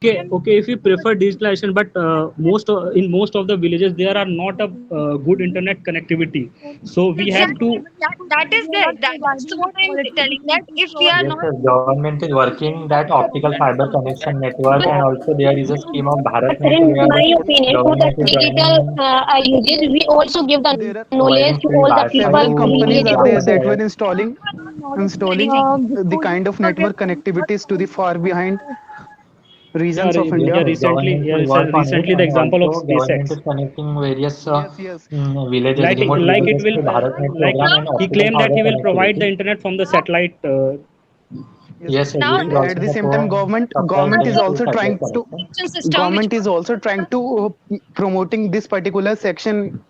Okay, if you prefer digitalization, but in most of the villages there are not a good internet connectivity, so we have to. Exactly, but that is there. That's what I'm telling, that if we are Yes, not sir. Government is working that optical fiber connection network, and also there is a scheme of Sir, BharatNet in where my opinion, through the government is digital running uses, we also give the There are knowledge providing to free all the Wi-Fi people several to who companies need are it there most. that households. were installing anything. the kind of network connectivities to the far behind Yeah, regions of Yes, India. yeah, sir. recently, Government yeah, will work on it, recently the and example of also government SpaceX, is connecting various Yes, yes. villages, like remote like it villages will to BharatNet like program and he optical claimed that fiber he will provide the connectivity. internet from the satellite. Yes, Yes, sir. Now This and will at also the same time, supply government is them also through trying satellite to connection. system which government is also trying to promoting this particular section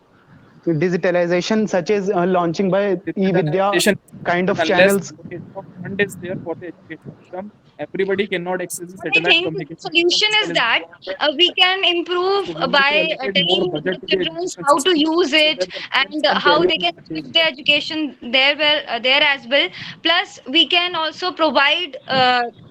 digitalization, such as launching by e-Vidya digitalization, kind of unless channels. okay, so fund is there for the education system, everybody cannot access the what I satellite think the communication system solution as is well as that broadband. we can improve So we need to by allocate more telling budget to the children education how to system use so it, that the parents and can how carry they on can with the achieve same. their education there, there as well. Plus we can also provide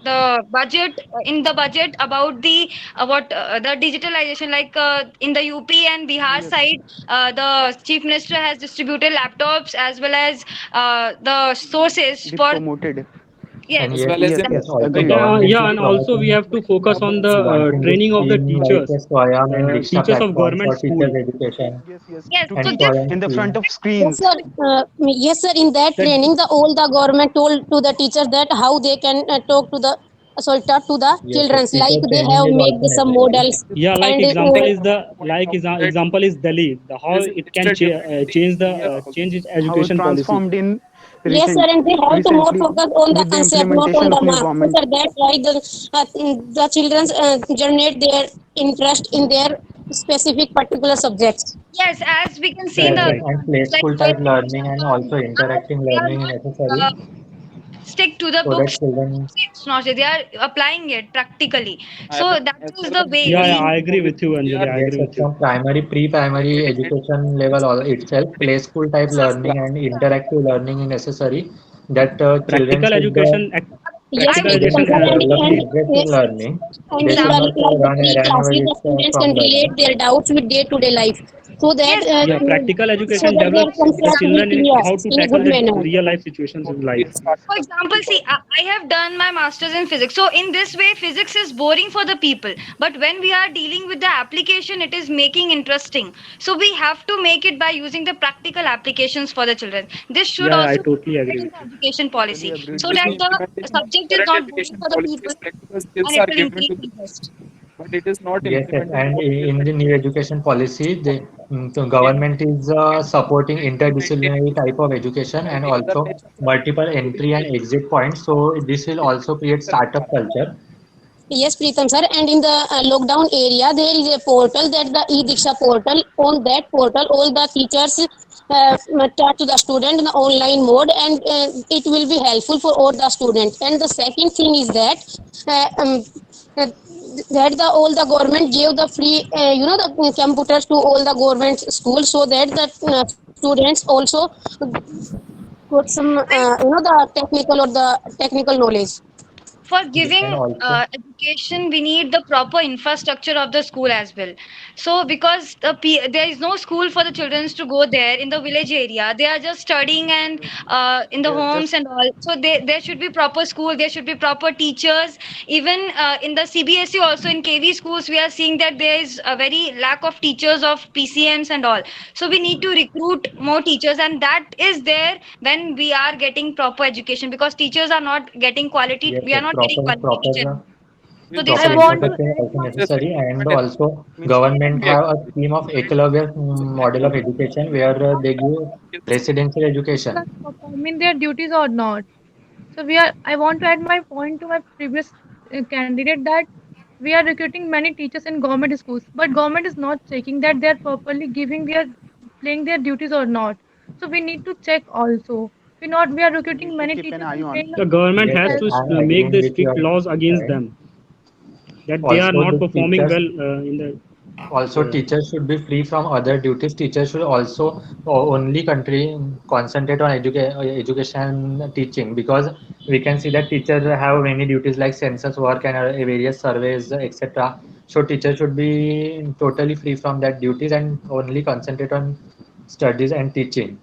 the budget, in the budget about the what the digitalization, like in the UP and Bihar Yes, side, the chief minister has distributed laptops as well as the sources the for, promoted. And yes, As yes, well as Yes, in yes, yes, also agreed. government Yeah, is and also we promoting have to focus on the launching this training of the scheme like teachers, Swayam and Diksha teachers of platform government for school. teachers education Yes, yes. yes. To and So teach this Swayam in the front scheme. of Yes, screens. sir. Yes, sir. In that That training, the all the government told to the teachers that how they can talk to the sorry talk to the Yes, yes, childrens. teacher Like they training have is made also some necessary. models yeah, like and example like is from the my point of view that example is Delhi, the how there is a it can digital divide change the in India also. change its How education policy. transformed in yes, sir. recent And they have to more recently focus on the with the concept, not on implementation the of new marks. So, government. sir, that's why the children generate their interest in their specific particular subjects. yes, as we can see in Yes, the Right, other yes, right. and play countries like school type Germany, learning and Japan, also interacting they are learning is not necessary stick to the so that books. children. It's not, they are applying it practically. I So mean, that as is per the the way Yeah, media yeah, we. I report agree which with you, we Anjali. are I Yes, agree yes, with you. from primary, pre-primary getting it, education level itself, play school type learning and class. interactive learning is necessary. That children Practical should education, I Yes, practical would children Pritam, education should sir. develop And interest in yes, learning. and They in should the not example. like the run pre-classes, the with students from can learning. relate their doubts with day-to-day life, so that Yes, Yeah, practical so education that their develops the concept will children in clear how to in a tackle good the manner. real life situations in life. Yes, for example, see, I have done my master's in physics. So, in this way, physics is boring for the people. But when we are dealing with the application, it is making interesting. So, we have to make it by using the practical applications for the children. This should Yeah, I also be totally agree included in with the you. education totally policy agreed so With with that the you. the implementation of subject is current not boring education for the people policies, practical and skills it are will given increase to the interest. but it is not Yes, yes, implemented and more in the new education policy, the government is supporting interdisciplinary type of education and also multiple entry and exit points. So this will also create startup culture. Yes, Pritam sir. And in the lockdown area, there is a portal that the e-Diksha portal. On that portal, all the teachers touch the student in the online mode, and it will be helpful for all the students. And the second thing is that uh, that the all the government gave the free the computers to all the government schools, so that the students also got some the technical or the technical knowledge. For Yes, and giving also education, we need the proper infrastructure of the school as well. So because there is no school for the children to go there in the village area, they are just studying and in the Yes, homes just and all. So there should be proper school, there should be proper teachers. Even in the CBSE also, in KV schools we are seeing that there is a very lack of teachers of PCMs and all. So we need to recruit more teachers, and that is there when we are getting proper education, because teachers are not getting quality, yes, we are yes, not getting proper quality proper teachers. So with this I proper should want to infrastructure is add also my just necessary, and requirement also means government be have a scheme of Eklavya model of education where they give skills. residential education. performing their duties or not. So we are. I want to add my point to my previous candidate that we are recruiting many teachers in government schools, but government is not checking that they are properly giving their playing their duties or not. So we need to check also. We are we recruiting need to many keep an teachers eye and on. paying a The government Yes, has yes, to I am make agreeing the with strict your laws against point. them, that they are Also, not the performing teachers well in the. Also, Uh, teachers should be free from other duties. Teachers should also only country concentrate on education teaching because we can see that teachers have many duties like census work and various surveys, etc. So teachers should be totally free from that duties and only concentrate on studies and teaching.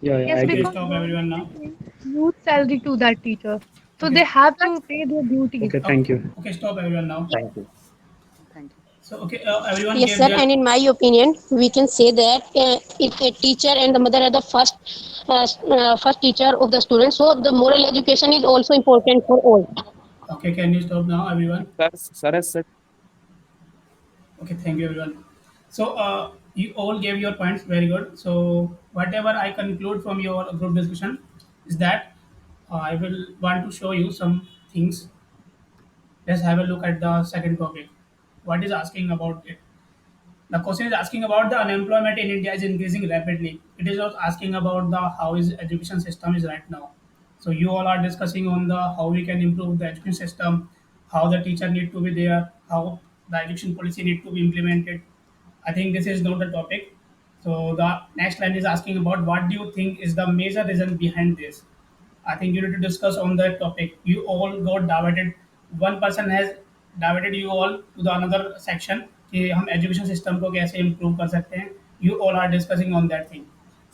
Yeah, I Yes, Okay, agree. because stop everyone government is now. paying huge salary to that teacher. So Okay, they have to pay their duties. Okay, thank you. okay, stop everyone now. Thank you. So, okay, everyone Yes, gave sir. their. And in my opinion, we can say that if a teacher and the mother are the first teacher of the student, so the moral education is also important for all. Okay, can you stop now, everyone? Sir has said Okay, thank you, everyone. So, you all gave your points very good. So, whatever I conclude from your group discussion is that I will want to show you some things. Let's have a look at the second topic. What is asking about it? The question is asking about the unemployment in India is increasing rapidly. It is not asking about the how is education system is right now. So you all are discussing on the how we can improve the education system, how the teacher need to be there, how the education policy need to be implemented. I think this is not the topic. So the next line is asking about what do you think is the major reason behind this. I think you need to discuss on that topic. You all got diverted. One person has diverted you all to the another section कि हम education system को कैसे improve कर सकते हैं. You all are discussing on that thing.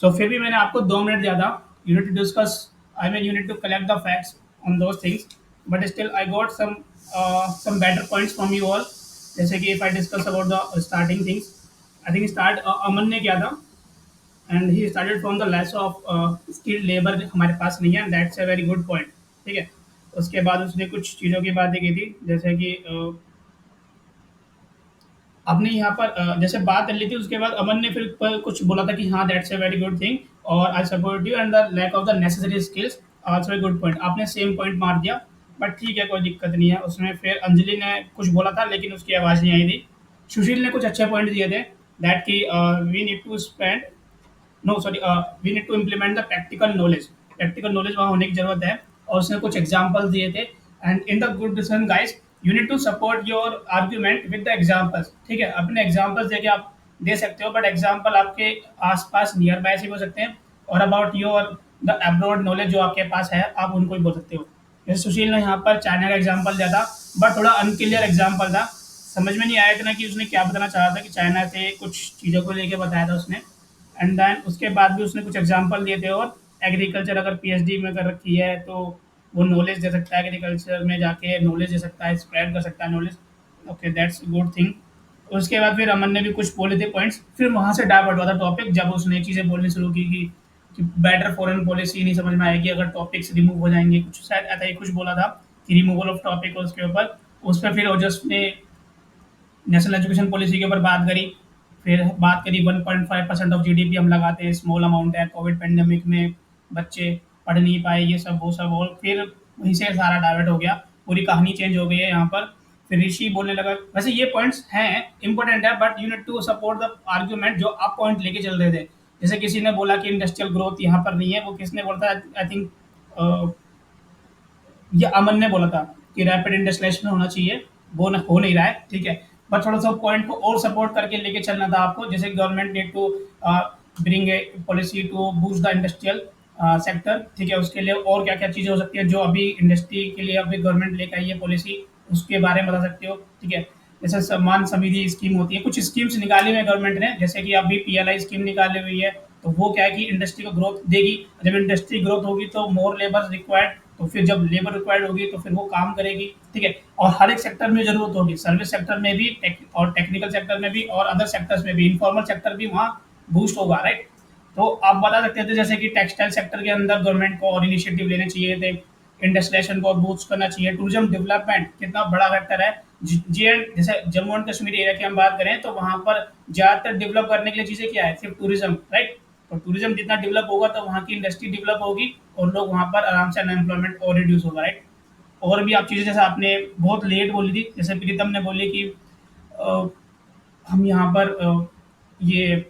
So फिर भी मैंने आपको 2 मिनट दिया था. You need to discuss. I mean you need to collect the facts on those things. But still I got some better points from you all. जैसे कि if I discuss about the starting things. I think start Aman ने किया था. And he started from the less of skilled labour हमारे पास नहीं है. And that's a very good point. ठीक है. उसके बाद उसने कुछ चीज़ों की बातें की थी जैसे कि आपने यहाँ पर जैसे बात कर ली थी. उसके बाद अमन ने फिर कुछ बोला था कि हाँ that's a very good thing और I support you and the lack of the necessary skills also a good point. आपने सेम पॉइंट मार दिया बट ठीक है कोई दिक्कत नहीं है. उसमें फिर अंजलि ने कुछ बोला था लेकिन उसकी आवाज़ नहीं आई थी. सुशील ने कुछ अच्छे पॉइंट दिए थे दैट की we need to spend no sorry we need to implement the practical knowledge. Practical knowledge वहाँ होने की जरूरत है. और उसने कुछ एग्जाम्पल्स दिए थे. And in the good decision guys you need to support your argument with the examples. ठीक है. अपने एग्जाम्पल्स देके आप दे सकते हो बट एग्जाम्पल आपके आसपास नियर बाय से भी हो सकते हैं. और about your the abroad knowledge जो आपके पास है आप उनको ही बोल सकते हो. जैसे सुशील ने यहाँ पर चाइना का एग्जाम्पल दिया था बट थोड़ा अनक्लियर एग्जाम्पल था. समझ में नहीं आया इतना कि उसने क्या बताना चाहा था कि चाइना से कुछ चीज़ों को लेके बताया था उसने. एंड देन उसके बाद भी उसने कुछ एग्जांपल दिए थे. और एग्रीकल्चर अगर पीएचडी में कर रखी है तो वो नॉलेज दे सकता है. एग्रीकल्चर में जाके नॉलेज दे सकता है. स्प्रेड कर सकता है knowledge. Okay that's good thing. उसके बाद फिर अमन ने भी कुछ बोले थे पॉइंट्स. फिर वहाँ से डाइवर्ट हुआ था टॉपिक जब उसने चीज़ें बोलनी शुरू की कि बेटर फॉरेन पॉलिसी नहीं समझ में आएगी अगर टॉपिक्स रिमूव हो जाएंगे. कुछ शायद ऐसा ही कुछ बोला था कि रिमूवल ऑफ टॉपिक उसके ऊपर. उस पर फिर ओजस ने नेशनल एजुकेशन पॉलिसी के ऊपर बात करी. फिर बात करी 1.5% ऑफ जीडीपी हम लगाते हैं. स्मॉल अमाउंट है. कोविड पेंडेमिक में बच्चे पढ़ नहीं पाए. ये सब वो सब. और फिर वहीं से सारा डाइवर्ट हो गया. पूरी कहानी चेंज हो गई है यहाँ पर. फिर ऋषि बोलने लगा. वैसे ये पॉइंट्स हैं इंपॉर्टेंट है but you need to support the argument जो आप पॉइंट लेके चल रहे थे. जैसे किसी ने बोला कि इंडस्ट्रियल ग्रोथ यहाँ पर नहीं है. वो किसने बोला था? आई थिंक ये अमन ने बोला था कि रैपिड इंडस्ट्रियलाइजेशन होना चाहिए. वो हो नहीं रहा है. ठीक है. बट थोड़ा सा पॉइंट को और सपोर्ट करके लेके चलना था आपको. जैसे government need to bring a policy to boost the industrial sector. ठीक है. उसके लिए और क्या क्या चीज़ें हो सकती है जो अभी इंडस्ट्री के लिए अभी गवर्नमेंट लेकर आई है पॉलिसी उसके बारे में बता सकते हो. ठीक है. जैसे सम्मान समिति स्कीम होती है. कुछ स्कीम्स निकाली हुई है गवर्नमेंट ने. जैसे कि अभी पीएलआई स्कीम निकाली हुई है. तो वो क्या है कि इंडस्ट्री को ग्रोथ देगी. जब इंडस्ट्री ग्रोथ होगी तो मोर लेबर रिक्वायर्ड. तो फिर जब लेबर रिक्वायर्ड होगी तो फिर वो काम करेगी. ठीक है. और हर एक सेक्टर में जरूरत होगी. सर्विस सेक्टर में भी और टेक्निकल सेक्टर में भी और अदर सेक्टर्स में भी. इनफॉर्मल सेक्टर भी वहाँ बूस्ट होगा. राइट. तो आप बता सकते थे जैसे कि टेक्सटाइल सेक्टर के अंदर गवर्नमेंट को और इनिशिएटिव लेने चाहिए थे. इंडस्ट्रियलाइजेशन को बूस्ट करना चाहिए. टूरिज्म डेवलपमेंट कितना बड़ा फैक्टर है. जी एंड जैसे जम्मू एंड कश्मीर एरिया की हम बात करें तो वहाँ पर ज़्यादातर डेवलप करने के लिए चीज़ें क्या है? सिर्फ टूरिज्म. राइट. तो टूरिज्म जितना डेवलप होगा तो वहाँ की इंडस्ट्री डेवलप होगी और लोग वहाँ पर आराम से अनएम्प्लॉयमेंट और रिड्यूस होगा. राइट. और भी आप चीज़ें जैसे आपने बहुत लेट बोली थी. जैसे प्रीतम ने बोली कि हम यहाँ पर ये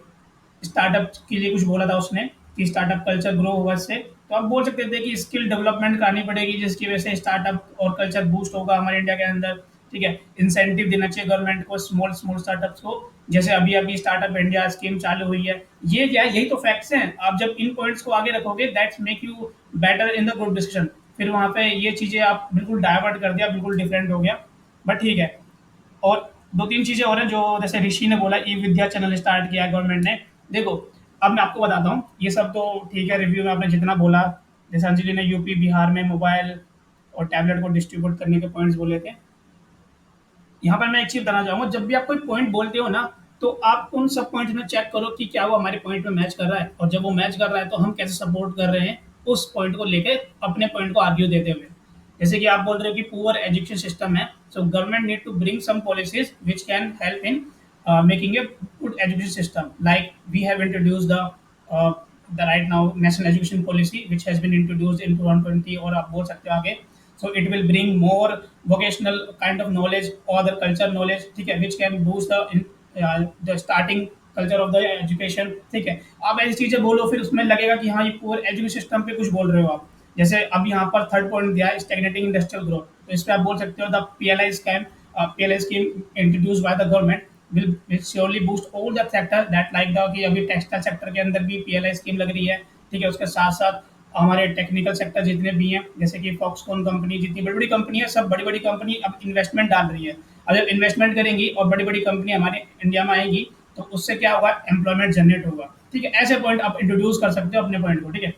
स्टार्टअप के लिए कुछ बोला था उसने कि स्टार्टअप कल्चर ग्रो होगा इससे. तो आप बोल सकते थे कि स्किल डेवलपमेंट करनी पड़ेगी जिसकी वजह से स्टार्टअप और कल्चर बूस्ट होगा हमारे इंडिया के अंदर. ठीक है. इंसेंटिव देना चाहिए गवर्नमेंट को स्मॉल स्टार्टअप्स को. जैसे अभी अभी स्टार्टअप इंडिया स्कीम चालू हुई है. ये क्या है? यही तो फैक्ट्स हैं. आप जब इन पॉइंट्स को आगे रखोगे that's make you better in the group discussion. फिर वहाँ पे ये चीज़ें आप बिल्कुल डाइवर्ट कर दिया, बिल्कुल डिफरेंट हो गया, बट ठीक है। और 2-3 चीज़ें और हैं जो जैसे ऋषि ने बोला ई विद्या चैनल स्टार्ट किया है गवर्नमेंट ने। देखो, अब मैं आपको बताता हूँ, ये सब तो ठीक है, रिव्यू में आपने जितना बोला, जैसे अंजलि ने यूपी, बिहार में मोबाइल और टैबलेट को डिस्ट्रीब्यूट करने के पॉइंट्स बोले थे। यहाँ पर मैं एक चीज़ बताना चाहूँगा, जब भी आप कोई पॉइंट बोलते हो ना, तो आप उन सब पॉइंट्स में चेक करो कि क्या वो हमारे पॉइंट में मैच कर रहा है, और जब वो मैच कर रहा है तो हम कैसे सपोर्ट कर रहे हैं उस पॉइंट को लेके, अपने पॉइंट को आर्ग्यू देते हुए। जैसे कि आप बोल रहे हो कि पुअर एजुकेशन सिस्टम है, so government need to bring some policies which can help in making a good education system. Like we have introduced the right now national education policy, which has been introduced in 2020, और आप बोल सकते हो आगे. So it will bring more vocational kind of knowledge or the culture knowledge, ठीक है, which can boost the starting culture of the education, ठीक है। आप ऐसी चीजें बोलो, फिर उसमें लगेगा कि हाँ ये पूरे एजुकेशन सिस्टम पे कुछ बोल रहे हो आप। जैसे अब यहाँ पर थर्ड पॉइंट दिया है, स्टैग्नेटिंग इंडस्ट्रियल ग्रोथ, तो इस पे आप बोल सकते हो the PLI scheme introduced by the government will surely boost all the sector that like the कि अभी टेक्सटाइल सेक्टर के अंदर भी पीएलआई स्कीम लग रही है, ठीक है। उसके साथ साथ हमारे टेक्निकल सेक्टर जितने भी हैं, जैसे कि फॉक्सकॉन कंपनी, जितनी बड़ी बड़ी कंपनी है, सब बड़ी बड़ी कंपनी अब इन्वेस्टमेंट डाल रही है। अब जब इन्वेस्टमेंट करेंगी और बड़ी बड़ी कंपनी हमारे इंडिया में आएंगी, तो उससे क्या होगा, एम्प्लॉयमेंट जनरेट होगा, ठीक है। ऐसे पॉइंट आप इंट्रोड्यूस कर सकते हो अपने पॉइंट को, ठीक है।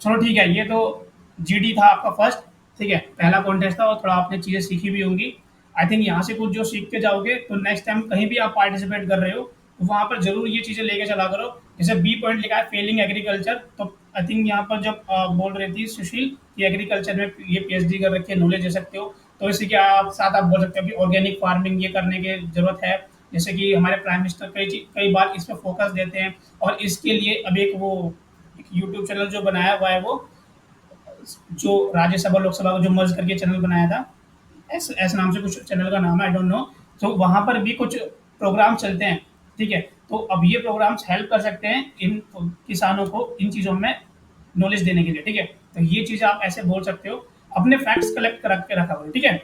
चलो ठीक है, ये तो जीडी था आपका फर्स्ट, ठीक है, पहला कॉन्टेस्ट था, और थोड़ा आपने चीज़ें सीखी भी होंगी। आई थिंक यहाँ से कुछ जो सीख के जाओगे, तो नेक्स्ट टाइम कहीं भी आप पार्टिसिपेट कर रहे हो, तो वहाँ पर जरूर ये चीज़ें लेके चला करो। जैसे बी पॉइंट लिखा है फेलिंग एग्रीकल्चर, तो आई थिंक यहाँ पर जब बोल रही थी सुशील कि एग्रीकल्चर में ये पीएचडी कर रखी है, नॉलेज दे सकते हो, तो इसी के आप साथ आप बोल सकते हो कि ऑर्गेनिक फार्मिंग ये करने की जरूरत है। जैसे कि हमारे प्राइम मिनिस्टर कई बार इस पर फोकस देते हैं, और इसके लिए अब एक वो यूट्यूब चैनल जो बनाया हुआ है, वो जो राज्यसभा लोकसभा को जो मर्ज करके चैनल बनाया था, ऐसे नाम से कुछ चैनल का नाम है, आई डोंट नो। तो वहाँ पर भी कुछ प्रोग्राम चलते हैं, ठीक है। तो अब ये प्रोग्राम्स हेल्प कर सकते हैं इन किसानों को इन चीज़ों में नॉलेज देने के लिए, ठीक है। तो ये चीज़ आप ऐसे बोल सकते हो, अपने फैक्ट्स कलेक्ट कर के रखा करो, ठीक है।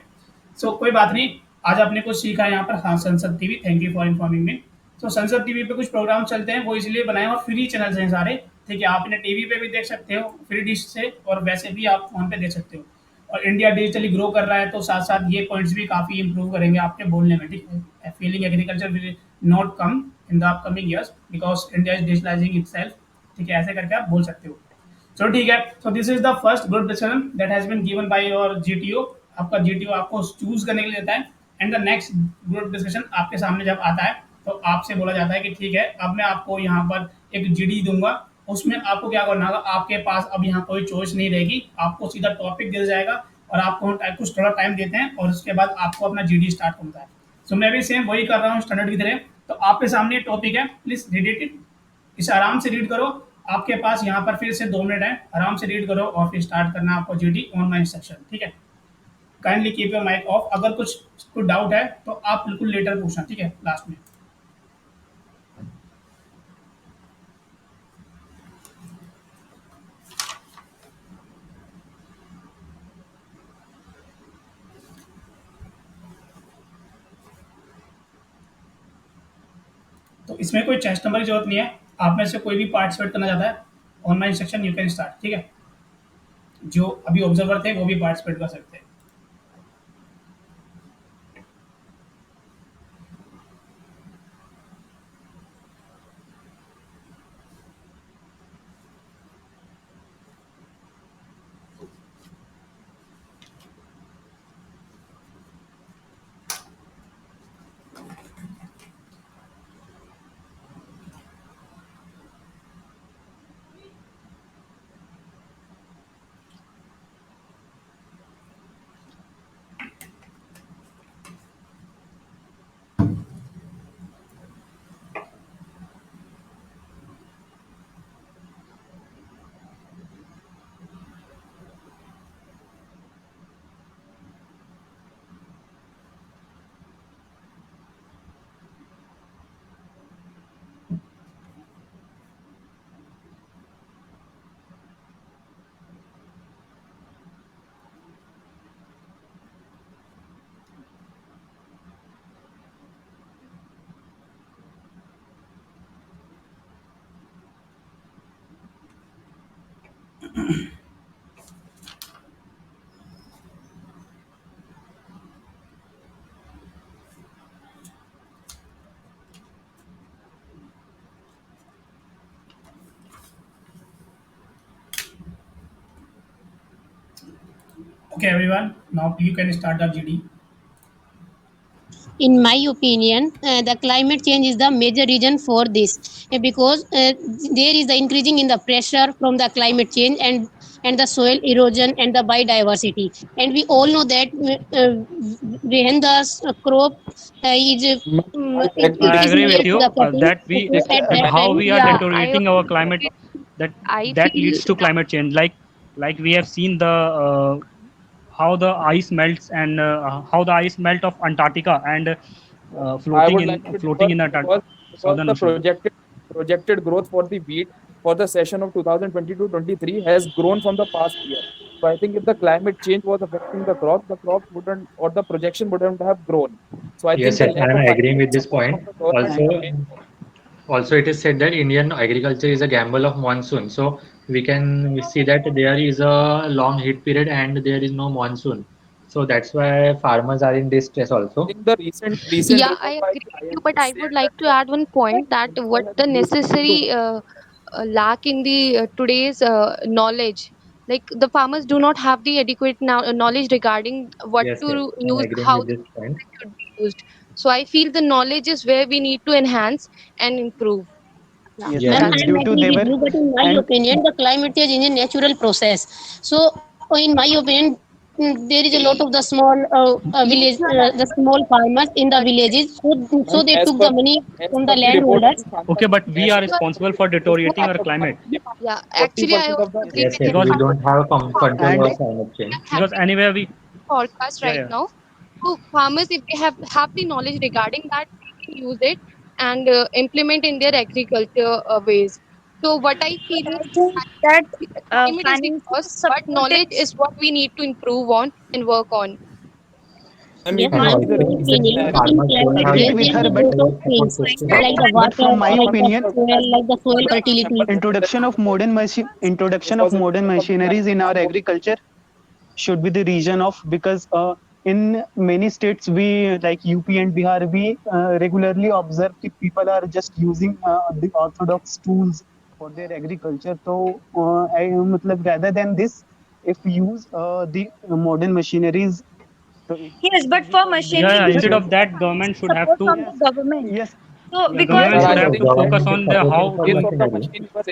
सो कोई बात नहीं, आज आपने कुछ सीखा है यहाँ पर। हाँ, संसद TV, thank you for informing मी। तो संसद टीवी पे कुछ प्रोग्राम चलते हैं, वो इसलिए बनाए और फ्री चैनल्स हैं सारे, ठीक है। आप इन्हें टीवी पे भी देख सकते हो फ्री डिश से, और वैसे भी आप फोन पे देख सकते हो। और इंडिया डिजिटली ग्रो कर रहा है, तो साथ साथ ये पॉइंट्स भी काफ़ी इंप्रूव करेंगे आपके बोलने में, ठीक है। Feeling agriculture will not come in the upcoming years because India is digitalising itself, ठीक है। ऐसे करके आप बोल सकते हो। चलो ठीक है, so this is the first group discussion that has been given by your GTO. आपका जीटीओ आपको चूज करने के लिए देता है, and the next group discussion आपके सामने जब आता है, तो आपसे बोला जाता है कि ठीक है, अब मैं आपको यहाँ पर एक जीडी दूंगा, उसमें आपको क्या करना होगा, आपके पास अब यहाँ कोई चॉइस नहीं रहेगी, आपको सीधा टॉपिक दिया जाएगा, और आपको कुछ थोड़ा टाइम देते हैं, और उसके बाद आपको अपना जीडी स्टार्ट करता है। सो मैं भी सेम वही कर रहा हूँ स्टैंडर्ड की तरह। तो आपके सामने टॉपिक है, प्लीज रीड इट, इसे आराम से रीड करो। आपके पास यहाँ पर फिर से 2 मिनट है, आराम से रीड करो, और फिर स्टार्ट करना आपको जीडी ऑनलाइन सेक्शन, ठीक है। Kindly keep your mic off, अगर कुछ डाउट है तो आप बिल्कुल लेटर पूछना, ठीक है, लास्ट में। तो इसमें कोई चेस्ट नंबर की जरूरत नहीं है, आप में से कोई भी पार्टिसिपेट करना चाहता है online section, you can start, ठीक है। जो अभी ऑब्जर्वर थे वो भी पार्टिसिपेट कर सकते हैं। Okay, everyone. Now you can start the GD. In my opinion, the climate change is the major reason for this, because there is the increasing in the pressure from the climate change, and the soil erosion and the biodiversity. And we all know that when the crop is it, Agree it I with is agree with near to you the cutting, that we so at that how time, we are Yeah, I deteriorating our climate, that I that feel leads to climate change. Like we have seen the how the ice melts, and how the ice melt of Antarctica, and I would like to floating differ in the because southern the ocean. projected growth for the wheat for the session of 2022-23 has grown from the past year. So I think if the climate change was affecting the crops wouldn't, or the projection wouldn't have grown. So I think Yes, the yes, lack I'm of agreeing financial with this support point. from the government is Also, the main cause. also it is said that Indian agriculture is a gamble of monsoon. So we can see that there is a long heat period and there is no monsoon. So that's why farmers are in distress I also. think the recent yeah, I report by agree the with you, but IMD I would said that like to the add one point that rainfall what has the reduced to necessary lack in the today's knowledge. Like the farmers do not have the adequate knowledge regarding what Yes, yes, to I'm use, agreeing how with the this point. should be used. So I feel the knowledge is where we need to enhance and improve. Yeah, Yes, ma'am, Yes, I and that's am due it. to agree they with were you, but in my and opinion, the climate change is a natural process. So, in my opinion, there is a lot of the small Yes, village, you are the right. small farmers in the But villages. So and they took the money as from the per the report of landholders. the farmer Okay, but we are you are responsible for is the deteriorating our farmer climate, yeah. forty Actually, I percent of also the agree yes, with yes, that. because we Farmers, don't have control farmers, and over like climate we change. are because having anywhere we podcast yeah right yeah now. So farmers, if they have the knowledge regarding that, they can use it and implement in their agriculture ways. So what I feel I is think that climate is the financial cause, but support knowledge is is what we need to improve on and work on. and Yes, if you And ma'am, see in the my also, recent opinion, plan in farmers don't climate have agreed change, that with there is her, a but lot of support things system. like the but water, from my like the opinion, soil, fertility. introduction of modern machineries in our agriculture should be the reason of, because in many states we like UP and Bihar, we regularly observe that people are just using the orthodox tools for their agriculture. So matlab, rather than this, if we use the modern machineries, so it yes, will but be for yeah, machinery yeah, we just instead need of the that government financial should have support to from the yes, government. yes, So yeah, because government Yes, but should I yes, have think to that focus government is on the supporting how for growth the of the machinery. machine was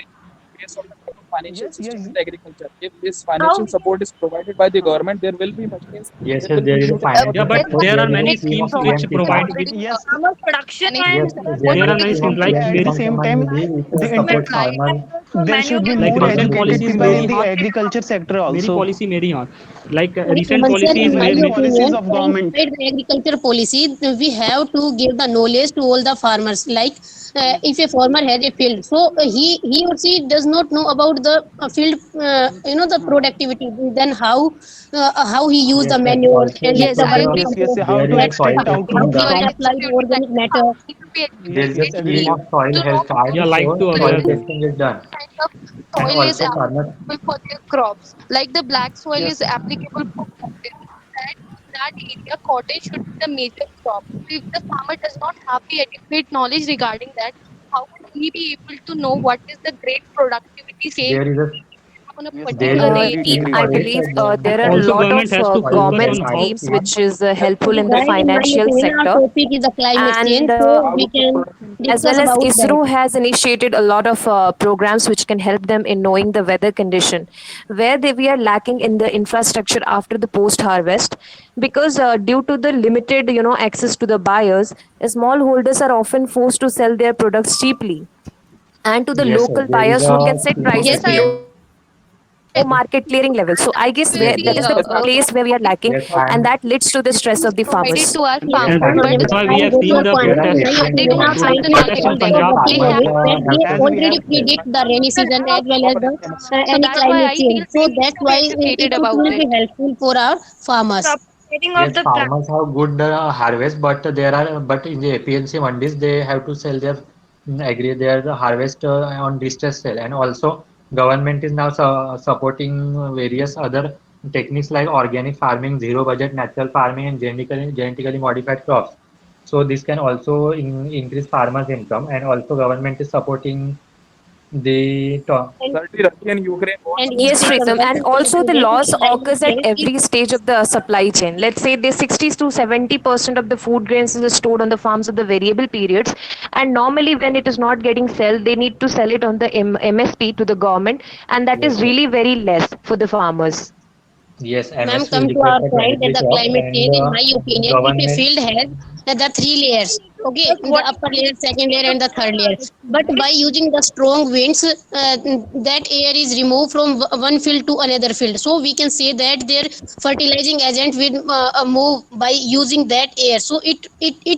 based on the type of financial yes, system in yes, the agriculture. If this how financial we can support is provided by the government, there will be machines, Yes, there yes, will be there is a utility for yeah, financial the but There support. farmers. there There are is a many is scheme of schemes PM which provided Kisan. provide already yes, farmers production financial Yes, and support there for is there a are the many scheme schemes of like PM at the Mary. Kisan same Samman time, Nidhi, which the will inter- support apply farmers there should be Like for more the recent basic educated policy is people मेरी in needs. the यहाँ agriculture sector मेरी also. policy मेरी यहाँ like Sorry, recent Aman sir, policy is in my Various very policies opinion, of government. inside the agriculture policy, we have to give the knowledge to all the farmers. Like, if a farmer has a field, so he or she does not know about the field, the productivity. Then how he use Yes, the yes, manures also and we like yes, the should, I vermi agree. Yes, yes, compost, how there to is that a soil extract how testing output he done. can from. apply the Absolutely organic correct. matter. Farmers need to be There Yes, is educated. a yes, They scheme agreed. of need soil to know health card, yeah so like to which soil aware is testing is done. kind of And soil is also farmers, applicable for their crops. Like the black soil is Yes, applicable for cotton. That in that area, cotton should be the major crop. So if the farmer does not have the adequate knowledge regarding that, how would he be able to know what is the great productivity sales there is a on a yes, there is particular a agreed, area? scheme agreed. I for would it. say. and The There are a also lot government of has to soil focus government health on how card schemes scheme. which is helpful Okay, in the guys, in my financial opinion, our sector, topic is the climate and change, so we can as discuss well as about that. ISRO has initiated a lot of programs which can help them in knowing the weather condition. Where we are lacking in the infrastructure after the post harvest, because due to the limited access to the buyers, smallholders are often forced to sell their products cheaply, and to the Yes, sir, local there is buyers who a can set scheme of prices Yes, I below PM. market clearing level. So I guess will that be is the Yes, place where we are lacking, yes, I and am. that leads to the stress of the provided farmers. to our Yes, Yes, farmers, I am but that's saying why that. we I have got seen your the There point. are In my protests they APMC opinion, don't our mandis have the in scientists knowledge protests in Assam. also regarding Punjab. got the Farmers knowledge that have they As to, we already have predict the rainy season as well as the so any that's why climate I feel change. we So need that's to be why educated it about will it. be helpful for our farmers. proper setting of yes, the plan. farmers have good harvest, but there are, but in the APMC mandis they have to sell their agree their harvest on distress sale. And also government is now supporting various other techniques like organic farming, zero budget natural farming, and genetically modified crops. So this can also increase farmers income. And also government is supporting the to- Certainly, Russia and Ukraine wants And peace. Yes, Preetham, just and to also the let me loss highlight occurs at here, every stage of the supply chain. Let's say the 60 to 70% of the food grains is stored on the farms of the variable periods, and normally when it is not getting sold, they need to sell it on the MSP to the government, and that yes, is yes. really very less for the farmers. Yes, ma'am, MSP come to indicates our the point that 23 the crops climate and change, in my the opinion, if a government. field has the three layers, okay, the What upper layer, second layer, and the third layer. But by using the strong winds, that air is removed from one field to another field. So we can say that their fertilizing agent will move by using that air. So it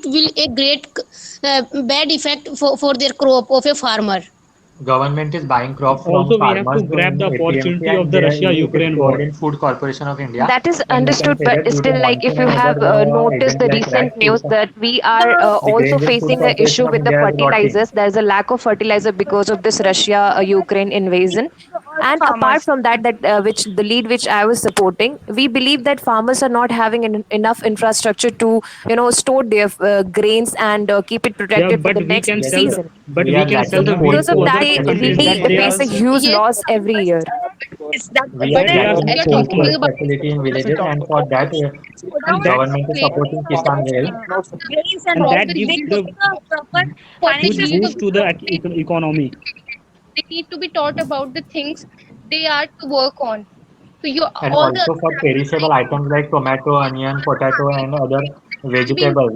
will a great bad effect for their crop of a farmer. Government is buying crops from Also, we have to farmers grab in the APMC opportunity of and the it is Russia-Ukraine stored war. in Food Corporation of India. That is And we can understood, say but that due to still, like if monsoon you and have other noticed agents the like recent that, food, news that we are the also Grain Food facing the Corporation issue of with the India is rotting. fertilizers. There's a lack of fertilizer because of this Russia-Ukraine invasion. all the And apart farmers. from that, which the lead which I was supporting, we believe that farmers are not having enough infrastructure to store their grains and keep it Yeah, protected for the next Yes, yes. season. We are we can sell lacking the cold wheat Because of to storage that, other they countries facilities really that in they face are a huge Yes, loss every year. we But are then lacking as cold you're talking storage about facility in If we villages, talk and for that, go down and that government is supporting Kisan those Rail. grains and and all. crop that They gives need the a proper for the financial huge yield boost of to the support. economy. they need to be taught about the things they are to work on. So you And all the also other for perishable items like tomato, onion, potato, and other vegetables.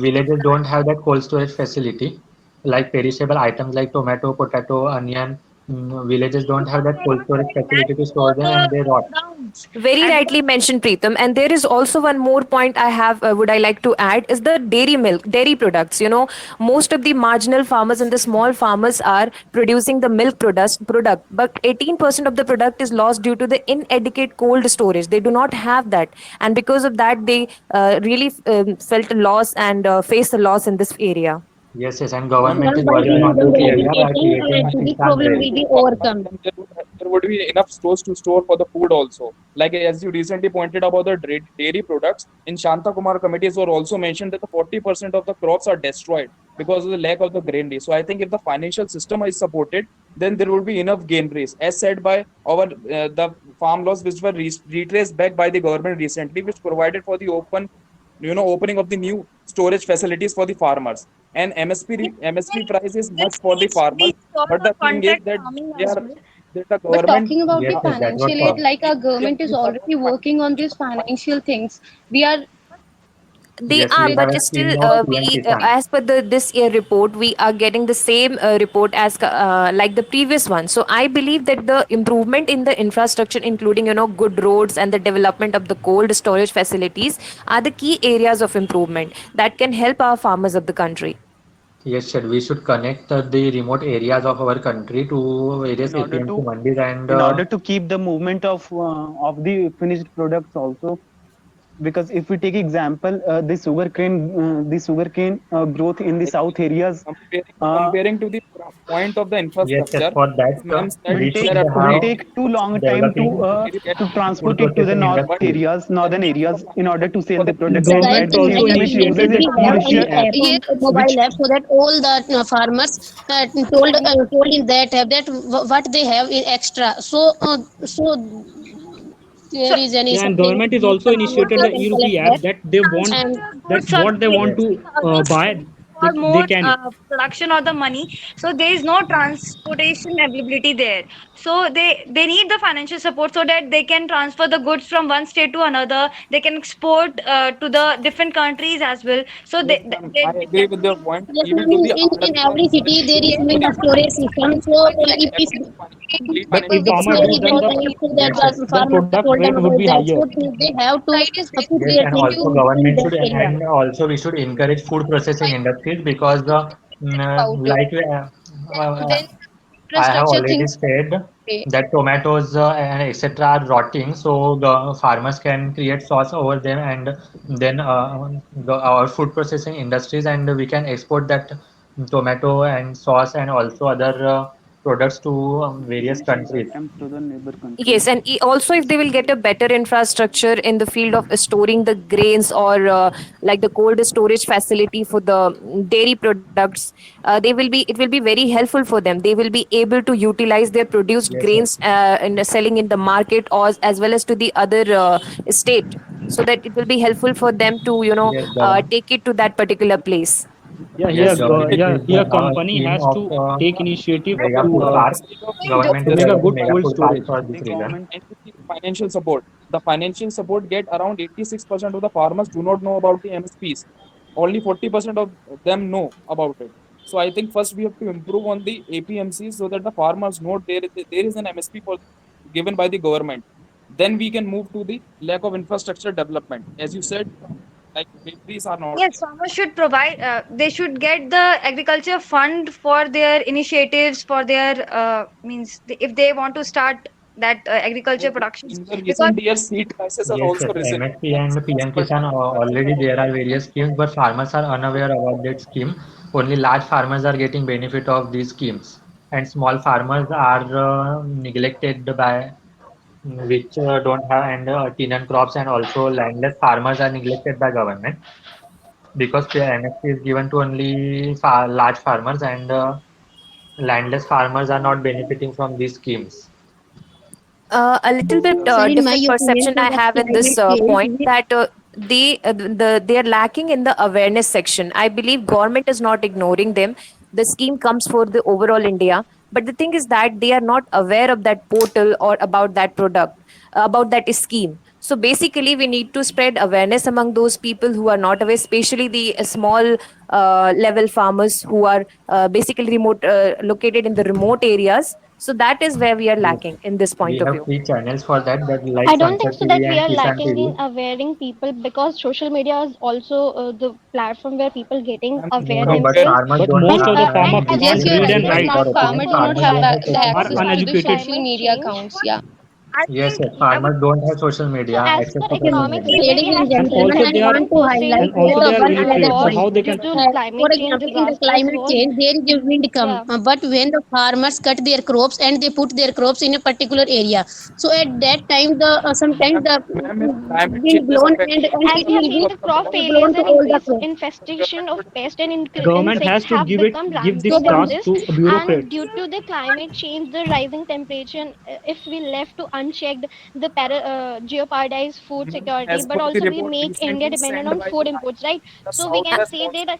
Villages don't have that cold storage facility. Like perishable items like tomato, potato, onion, villages don't have that cold storage facility to store them and they rot. Downs. Very And rightly mentioned, Preetham. And there is also one more point I have, would I like to add, is the dairy milk, dairy products. Most of the marginal farmers and the small farmers are producing the milk product, but 18% of the product is lost due to the inadequate cold storage. They do not have that. And because of that, they really felt a loss and faced a loss in this area. Yes, yes, and Ma'am, government Ma'am, is by working being on given this the area by education, creating this Kisan problem Rail. will be to farmers, overcome. then there would be enough stores to store for the food also. Like as you recently pointed about the dairy products, in Shanta Kumar committees were also mentioned that the 40% of the crops are destroyed because of the lack of the grain day. So I think if the financial system is supported, then there will be enough gain raise, as said by our the farm laws which were retraced back by the government recently, which provided for the opening of the new storage facilities for the farmers. And MSP price is much this for the needs to farmers, be sort but of the a thing is contract that farming they as are well. that the but government talking about Yes, the yes, that was financial aid, for. like our government is already working on these financial things. We are They Yes, are, we have but a still, scheme of PM we Kisan. as per the this year report, we are getting the same report as like the previous one. So I believe that the improvement in the infrastructure, including good roads and the development of the cold storage facilities, are the key areas of improvement that can help our farmers of the country. Yes, sir, we should connect the remote areas of our country to various in order APMC to mandis and keep the movement of the finished products also, because if we take example, the sugarcane growth in the south areas uh, comparing to the point of the yes, yes, infrastructure, for as that ma'am said, will we take should there are will have take too long time developing to food transport it to the processing north but industries. areas, northern areas, in order to sell for the the products. future, And Guys, Government that in also every village uses initiated a the we have huge an ERP app. app, yes, which mobile app, so that all the farmers told in that app that what they have in extra. So So there is any Yeah, and something government is also what initiated they the can collect ERP that. app that they want And transfer the that goods or what they want Yes, to the other buy, state for they more can. production or the money. So there is no transportation availability there. So they need the financial support so that they can transfer the goods from one state to another. They can export to the different countries as well. So yes, ma'am, I they agree with your point. yes, Even ma'am, to the in Andhra every Pradesh, city there is to been the a storage system. So if complete But if financial if farmer support. do, there is then no the time, so that yes, yes, the then farmer product told them rate would about be that. higher. So they have to side is very put yes, their and things also sensitive in government that should area. and also we should encourage food processing industries because about it. like When I have infrastructure already things said okay. that tomatoes and etc. are rotting, so the farmers can create sauce over them, and then our food processing industries, and we can export that tomato and sauce and also other products to various countries. items to the neighbor country. Yes, and also if they will get a better infrastructure in the field of storing the grains or like the cold storage facility for the dairy products, they will be it will be very helpful for them. They will be able to utilize their produced Yes, grains and selling in the market or as well as to the other state, so that it will be helpful for them to yes, government. take it to that particular place. Yeah, Yes, government yeah, is here have a company scheme has of to take initiative mega to food park. Government to is make a developing good mega cold food park storage. for The this reason. government And with the financial support. The financial support get around 86% of the farmers do not know about the MSPs. Only 40% of them know about it. So I think first we have to improve on the APMCs so that the farmers know there is an MSP for given by the government. Then we can move to the lack of infrastructure development. As you said, like bakeries are not Yes, there. farmers should provide, they should get the agriculture fund for their initiatives, for their, if they want to start that agriculture productions. In the Because recent years, seed prices has Yes, also yes, risen. MSP and PM Kisan already there are various schemes, but farmers are unaware about that scheme. Only large farmers are getting benefit of these schemes, and small farmers are neglected by which don't have and tenant crops and also landless farmers are neglected by government because the MSP is given to only large farmers and landless farmers are not benefiting from these schemes. A little bit Sir, in my different opinion, perception for I the have in this climate change, point, that they are lacking in the awareness section. I believe government is not ignoring them. The scheme comes for the overall India, but the thing is that they are not aware of that portal or about that product, about that scheme. So basically, we need to spread awareness among those people who are not aware, especially the small level farmers who are basically located in the remote areas. So that is where we are Yes. lacking in this We point of have view. free channels for that, like I don't think Sansad so that TV we and are Kisan lacking in TV. awareing people, because social media is also the platform where people getting I'm aware No, but comparing themselves. farmers But don't most And of the farmer have who this as can't you skill have read for and mentioned, this. write, In not our most of opinion, the farmers do not farmers have don't farmers have social are access media. to the uneducated. social climate media change, accounts. Yeah. I Yes, think yes, I would farmers don't have social So media, as access per to social economic media. theory, ladies we and have gentlemen, gentlemen, I estimated want that to like highlight And here also the they are one illiterate. another So loss how point. they due can to For climate change example, in the disasters climate was, change, there is a wind come, yeah. but when the farmers cut their crops and they put their crops in a particular area, so at that time, the sometimes the ma'am, if climate wind change is blown affecting and As it we have will seen, be the crop blown failures to and all the increased crops. infestation of pests and government insects has to have become give this So rampant in task this. to And bureaucrats. due to the climate change, the rising temperature, if we left to unchecked, the jeopardize food security, as but per the also we report make India recently dependent sent on by food the imports, right? the So we can southwest say monsoon that has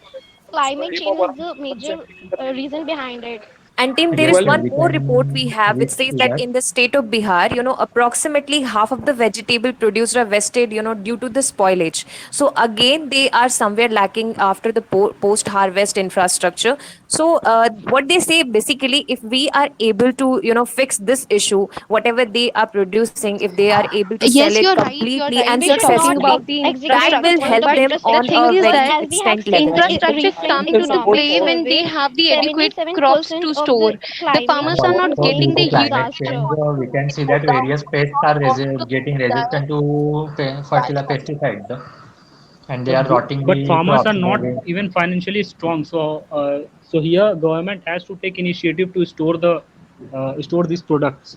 climate rain of change is around the 2% major in the reason rainfall. behind it. And Tim, there Yes, is sir, one we more report we can have which reach says to that that. in the state of Bihar, approximately half of the vegetable produced are wasted, due to the spoilage. So again, they are somewhere lacking after the post-harvest infrastructure. So what they say basically, if we are able to, fix this issue, whatever they are producing, if they are able to sell Yes, it you're right. You're completely right. and We should successfully, not that exaggerate the will point help of them infrastructure, on a because very as we have extent seen, level. in recent Financial support economic for survey, farmers. they have the adequate crops to store. The And farmers are not also due getting to the climate change, disaster. we can see that various pests are getting resistant to pesticides, and they But are rotting but the farmers crops are in a not way. even financially strong. So here government has to take initiative to store these products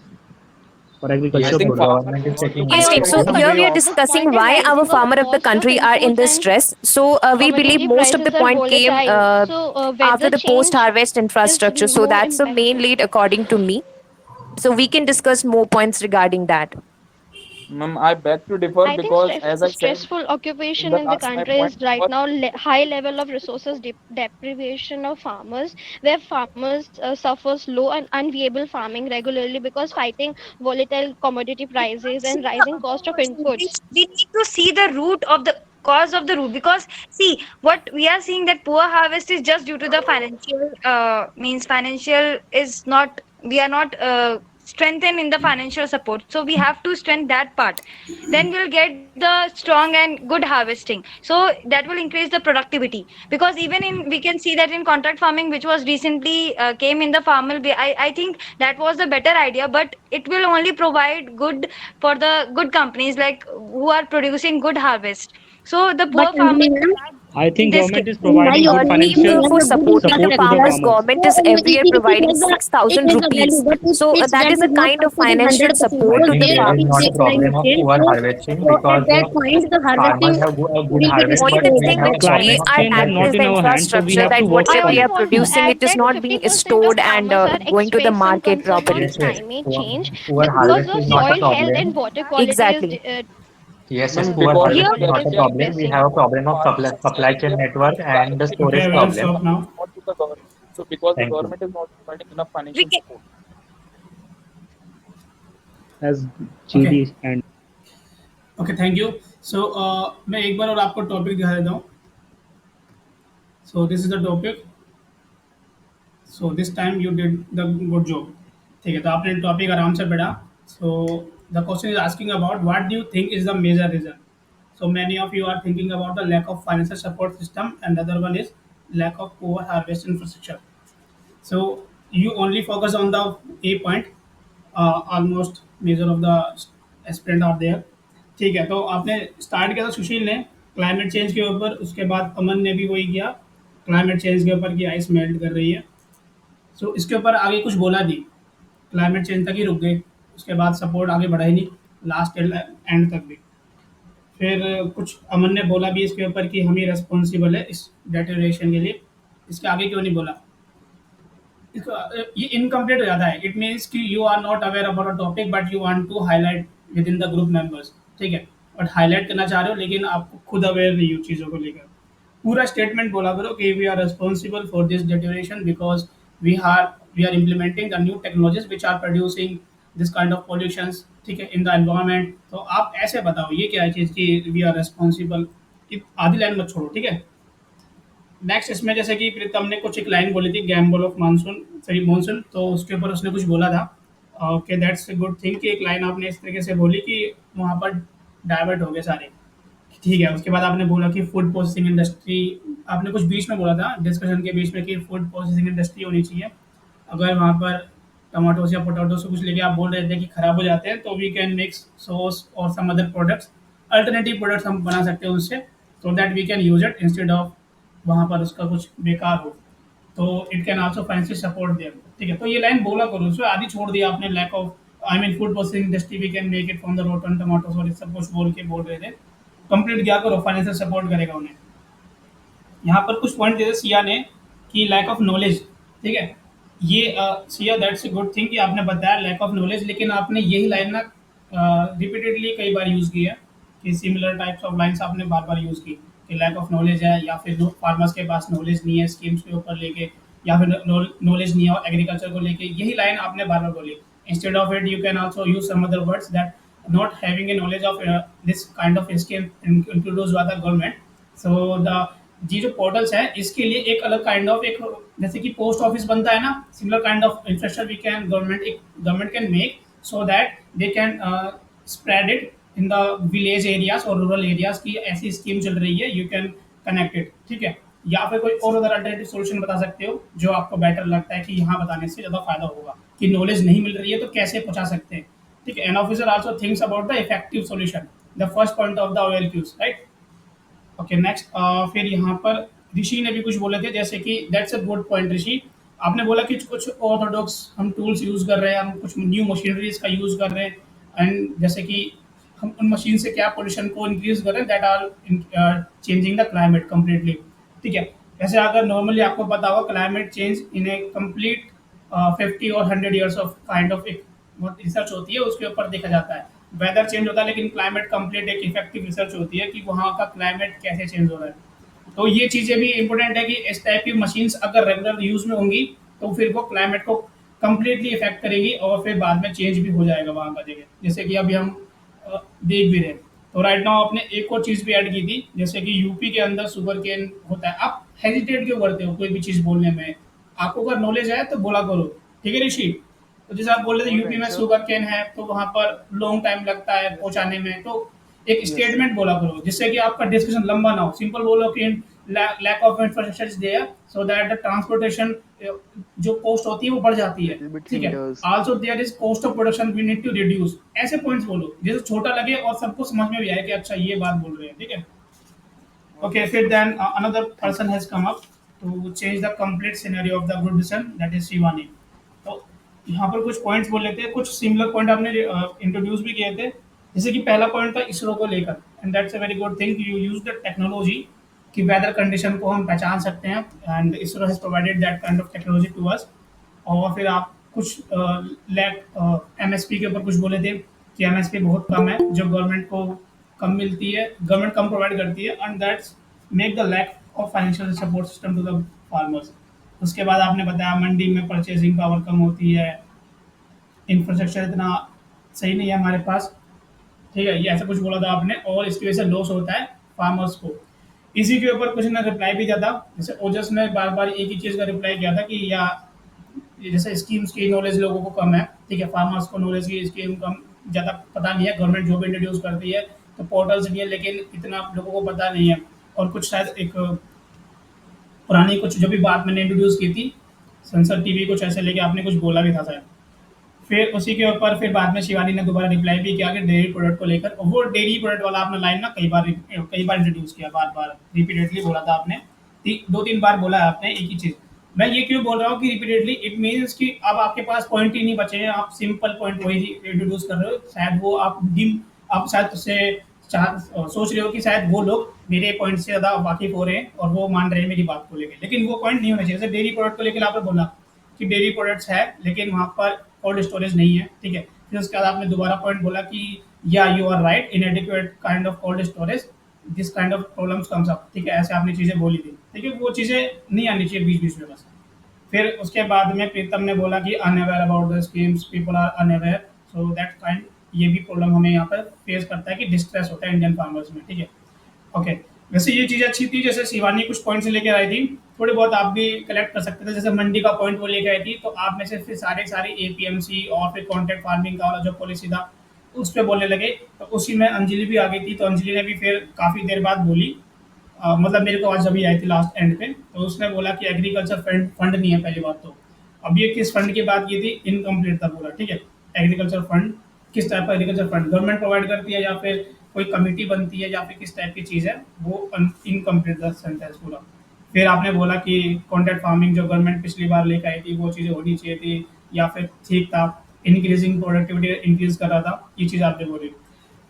for I Yes, agriculture think yes, products. farmers government is also taking I Yes, Tim. also So initiative. here we are agree. The discussing point is why our rising of farmer of the cost of country are in inputs this and stress. So we believe commodity most of the prices are point came volatile. So after weather the change post-harvest is infrastructure. So more that's the main impactful. lead according to me. So we can discuss more points regarding that. ma'am, I beg to differ I think because as I said stressful in occupation the in the last my country point is right was now high level of resources deprivation of farmers, where farmers suffer slow and unviable farming regularly because fighting volatile commodity prices see and the rising cost of approach. inputs. We need to see the root of the cause of the root, because see what we are seeing, that poor harvest is just due to the financial, financial is not, we are not strengthened in the financial support, so we have to strengthen that part. Then we'll get the strong and good harvesting, so that will increase the productivity. Because even in, we can see that in contract farming, which was recently came in the I think that was the better idea, but it will only provide good for the good companies like who are producing good harvest. So the But poor farmers Anjali ma'am, will lag I think This government is In my providing good opinion, If financial we for have a good supporting the support to the farmers, infrastructure. farmers. government is So every year it providing has a, it 6,000 has a value, rupees. but So its that is value a is not kind up of to the financial 100% I support because to the think there there is is not farmers. a a climate problem of change. poor So, harvesting so at because that point, the farmers harvesting have a good will be harvest, Only but the restricted we at thing have that a which point. problem we of are Climate supply lacking change is is the chain. not in our hands, so we infrastructure, have that to work I whatever for we it. also are want to producing, add it is that not being 50% of stored and farmers are going to the experiencing market concern properly. on Yes, yes. climate Poor, change poor because harvest the is not a soil health problem. and water quality is Exactly. Yes, yes, Ma'am, poor because here harvest of is the not a is problem. We expansion have pressing. a of problem of farming supply sector, chain they are network and the storage Okay, we'll problem. stop now. not to the government. So because the Thank you. government is not providing enough we financial can support. As okay GD and okay, thank you. So मैं एक बार और आपको topic दिखा देता हूँ. So this is the topic. So this time you did the good job. ठीक है, तो आपने टॉपिक आराम से पढ़ा. So the question is asking about what do you think is the major reason. So many of you are thinking about the lack of financial support system, and the other one is lack of poor harvest infrastructure. So you only focus on the A point. Almost major of the aspirant are there. ठीक है, तो आपने start किया था सुशील ने climate change के ऊपर, उसके बाद अमन ने भी वही किया क्लाइमेट चेंज के ऊपर कि आइस मेल्ट कर रही है. सो इसके ऊपर आगे कुछ बोला नहीं, क्लाइमेट चेंज तक ही रुक गए, उसके बाद सपोर्ट आगे बढ़ा ही नहीं लास्ट एंड तक भी. फिर कुछ अमन ने बोला भी इसके ऊपर कि हम ही रेस्पॉन्सिबल है इस डेटोरेशन के लिए, इसके आगे क्यों नहीं बोला. ये इनकम्प्लीट हो जाता है. इट मीन्स कि you are not aware about a topic but you want to highlight within the group members. ठीक है, बट हाईलाइट करना चाह रहे हो लेकिन आप खुद अवेयर नहीं हो चीज़ों को लेकर. पूरा स्टेटमेंट बोला करो कि we are responsible for this deterioration because we are implementing the new technologies which are producing this kind of pollutions. ठीक है, इन द एनवायरमेंट. तो आप ऐसे बताओ ये क्या है चीज़ कि वी आर रेस्पॉन्सिबल. आधी लाइन मत छोड़ो. ठीक है, नेक्स्ट इसमें जैसे कि प्रीतम ने कुछ एक लाइन बोली थी Gamble of monsoon, sorry monsoon, तो उसके ऊपर उसने कुछ बोला था. Okay, that's a good thing कि एक लाइन आपने इस तरीके से बोली कि वहाँ पर डाइवर्ट हो गए सारे. ठीक है, उसके बाद आपने बोला कि फूड प्रोसेसिंग इंडस्ट्री, आपने कुछ बीच में बोला था डिस्कशन के बीच में कि फूड प्रोसेसिंग इंडस्ट्री होनी चाहिए. अगर वहाँ पर टमाटोस या पोटैटोस कुछ लेके आप बोल रहे थे कि खराब हो जाते हैं तो वी कैन मिक्स सॉस और some other products, alternative products हम बना सकते हैं उससे, so that we can use it instead of वहाँ पर उसका कुछ बेकार हो. तो it can also financial support there. ठीक है, तो ये लाइन बोला करो. उसमें आधी छोड़ दिया आपने, lack of I mean food processing industry we can make it from the rotten tomatoes और ये सब कुछ बोल के बोल रहे थे. कंप्लीट क्या करो, फाइनेंशियल सपोर्ट करेगा उन्हें. यहाँ पर कुछ पॉइंट दिए सिया ने कि लैक ऑफ नॉलेज. ठीक है, ये Siya that's a good thing कि आपने बताया लैक ऑफ नॉलेज, लेकिन आपने यही लाइन ना रिपीटेडली कई बार यूज़ की है कि सिमिलर टाइप्स ऑफ लाइन्स आपने बार बार यूज़ की कि लैक ऑफ नॉलेज है या फिर फार्मर्स के पास नॉलेज नहीं है स्कीम्स के ऊपर लेके, या फिर नॉलेज नहीं है एग्रीकल्चर को लेके. यही लाइन आपने बार बार बोली. Instead of it you can also use some other words that not having a knowledge of this kind of scheme introduced by the government. So the ये जो पोर्टल्स हैं इसके लिए एक अलग काइंड ऑफ एक जैसे कि पोस्ट ऑफिस बनता है ना, similar kind of infrastructure we can government can make so that they can spread it in the village areas और रूरल एरियाज की ऐसी स्कीम चल रही है, यू कैन कनेक्ट इट. ठीक है, या फिर कोई और अदर अल्टरनेटिव सोल्यूशन बता सकते हो जो आपको बेटर लगता है कि यहाँ बताने से ज़्यादा फायदा होगा कि नॉलेज नहीं मिल रही है तो कैसे पहुँचा सकते हैं. ठीक है, an officer also thinks about the effective solution, the first point of the OLQs, right. Okay, next फिर यहाँ पर ऋषि ने भी कुछ बोले थे जैसे कि दैट्स अ गुड पॉइंट ऋषि. आपने बोला कि कुछ ऑर्थोडॉक्स हम टूल्स यूज़ कर रहे हैं, हम कुछ न्यू मशीनरीज का यूज़ कर रहे हैं, एंड जैसे कि हम उन मशीन से क्या पोल्यूशन को इंक्रीज कर रहे हैं that are changing the climate completely. ठीक है, जैसे अगर नॉर्मली आपको पता होगा climate change in a complete 50 और 100 ईयर्स ऑफ काइंड ऑफ एक बहुत रिसर्च होती है उसके ऊपर देखा जाता है. वेदर चेंज होता है लेकिन क्लाइमेट कंप्लीट एक इफेक्टिव रिसर्च होती है कि वहाँ का क्लाइमेट कैसे चेंज हो रहा है. तो ये चीज़ें भी इंपॉर्टेंट है कि इस टाइप की मशीन्स अगर रेगुलर यूज़ में होंगी तो फिर वो क्लाइमेट को कम्प्लीटली इफेक्ट करेगी और फिर बाद में चेंज भी हो जाएगा वहाँ का जगह, जैसे कि अभी हम देख भी रहे हैं. तो राइट नाउ आपने एक और चीज़ भी ऐड की थी जैसे कि यूपी के अंदर शुगर केन होता है. आप हेजिटेट क्यों करते हो कोई भी चीज़ बोलने में, आपको अगर नॉलेज है तो बोला करो. ठीक है ऋषि, तो जैसे आप बोल रहे थे यूपी में शुगर केन है तो वहाँ पर लॉन्ग टाइम लगता है पहुँचाने में, तो एक स्टेटमेंट बोला करो जिससे कि आपका डिस्कशन लंबा ना हो. सिंपल बोलो कि lack of infrastructure is there so that the transportation जो कॉस्ट होती है वो बढ़ जाती है. ठीक है, also there is cost of production we need to reduce. ऐसे पॉइंट्स बोलो जैसे छोटा लगे और सबको समझ में भी आए कि अच्छा ये बात बोल रहे हैं. ठीक है, Okay, then another person has come up to change the complete scenario of the group discussion, that is Shivani. तो यहाँ पर कुछ पॉइंट्स बोल लेते हैं, कुछ सिमिलर पॉइंट आपने इंट्रोड्यूस भी किए थे, जैसे कि पहला पॉइंट था इसरो को लेकर, and that's a very good thing, you use the technology कि वेदर कंडीशन को हम पहचान सकते हैं, and ISRO has provided that kind of technology to us. और फिर आप कुछ लैक एमएसपी के ऊपर कुछ बोले थे कि एमएसपी बहुत कम है जो गवर्नमेंट को कम मिलती है, गवर्नमेंट कम प्रोवाइड करती है, and that's make the lack of financial support system to the farmers. उसके बाद आपने बताया मंडी में परचेजिंग पावर कम होती है, इंफ्रास्ट्रक्चर इतना सही नहीं है हमारे पास, ठीक है, ये ऐसा कुछ बोला था आपने, और इसकी वजह से लॉस होता है फार्मर्स को। इसी के ऊपर कुछ ने रिप्लाई भी दिया था, जैसे ओजस ने बार बार एक ही चीज़ का रिप्लाई किया था कि या जैसे स्कीम्स की नॉलेज लोगों को कम है, ठीक है, फार्मर्स को नॉलेज की स्कीम कम ज़्यादा पता नहीं है, गवर्नमेंट जो भी इंट्रोड्यूस करती है तो पोर्टल्स भी है लेकिन इतना लोगों को पता नहीं है। और कुछ शायद एक पुरानी कुछ जो भी बात मैंने इंट्रोड्यूस की थी संसद टीवी कुछ ऐसे लेके आपने कुछ बोला भी था शायद। फिर उसी के ऊपर फिर बाद में शिवानी ने दोबारा रिप्लाई भी किया कि डेयरी प्रोडक्ट को लेकर, और वो डेयरी प्रोडक्ट वाला आपने लाइन ना कई बार इंट्रोड्यूस किया, बार बार रिपीटेडली बोला था आपने, 2-3 बार बोला है आपने एक ही चीज़। मैं ये क्यों बोल रहा हूँ कि रिपीटेडली, इट मीन्स कि अब आपके पास पॉइंट ही नहीं बचे हैं, आप सिंपल पॉइंट वही इंट्रोड्यूस कर रहे हो, शायद वो आप शायद उससे सोच रहे हो कि शायद वो लोग मेरे पॉइंट से ज़्यादा वाकिफ हो रहे हैं और वो मान रहे हैं मेरी बात को लेकर, लेकिन वो पॉइंट नहीं होना चाहिए। जैसे डेयरी प्रोडक्ट को लेकर आपने बोला कि डेयरी प्रोडक्ट्स है लेकिन वहाँ पर कोल्ड स्टोरेज नहीं है, ठीक है, फिर उसके बाद आपने दोबारा पॉइंट बोला कि या you are right, inadequate kind of cold storage, this kind of problems comes up, ठीक है, ऐसे आपने चीज़ें बोली थी, ठीक है, वो चीज़ें नहीं आनी चाहिए बीच बीच में बस। फिर उसके बाद में प्रीतम ने बोला कि unaware about the schemes, people are unaware, so that kind, ये भी प्रॉब्लम हमें यहाँ पर फेस करता है कि डिस्ट्रेस होता है इंडियन फार्मर्स में, ठीक है, ओके। वैसे ये चीज़ अच्छी थी, जैसे शिवानी कुछ पॉइंट्स लेकर आई थी, थोड़ी बहुत आप भी कलेक्ट कर सकते थे, जैसे मंडी का पॉइंट वो लेकर आई थी, तो आप में से फिर सारे एपीएमसी और फिर कॉन्ट्रैक्ट फार्मिंग का वाला जो पॉलिसी था उस पर बोलने लगे, तो उसी में अंजलि भी आ गई थी, तो अंजलि ने भी फिर काफ़ी देर बाद बोली, मतलब मेरे को आज अभी आई थी लास्ट एंड पे, तो उसने बोला कि एग्रीकल्चर फंड नहीं है पहली बात तो। अब ये किस फंड की बात की थी, इनकम्प्लीट था पूरा, ठीक है, एग्रीकल्चर फंड किस टाइप का एग्रीकल्चर फंड गवर्नमेंट प्रोवाइड करती है या फिर कोई कमेटी बनती है या फिर किस टाइप की चीज़ है, वो इनकम्प्लीट था सेंटेंस पूरा। फिर आपने बोला कि कॉन्ट्रैक्ट फार्मिंग जो गवर्नमेंट पिछली बार लेकर आई थी वो चीज़ें होनी चाहिए थी या फिर ठीक था, इंक्रीजिंग प्रोडक्टिविटी इंक्रीज कर रहा था, ये चीज़ आपने बोली।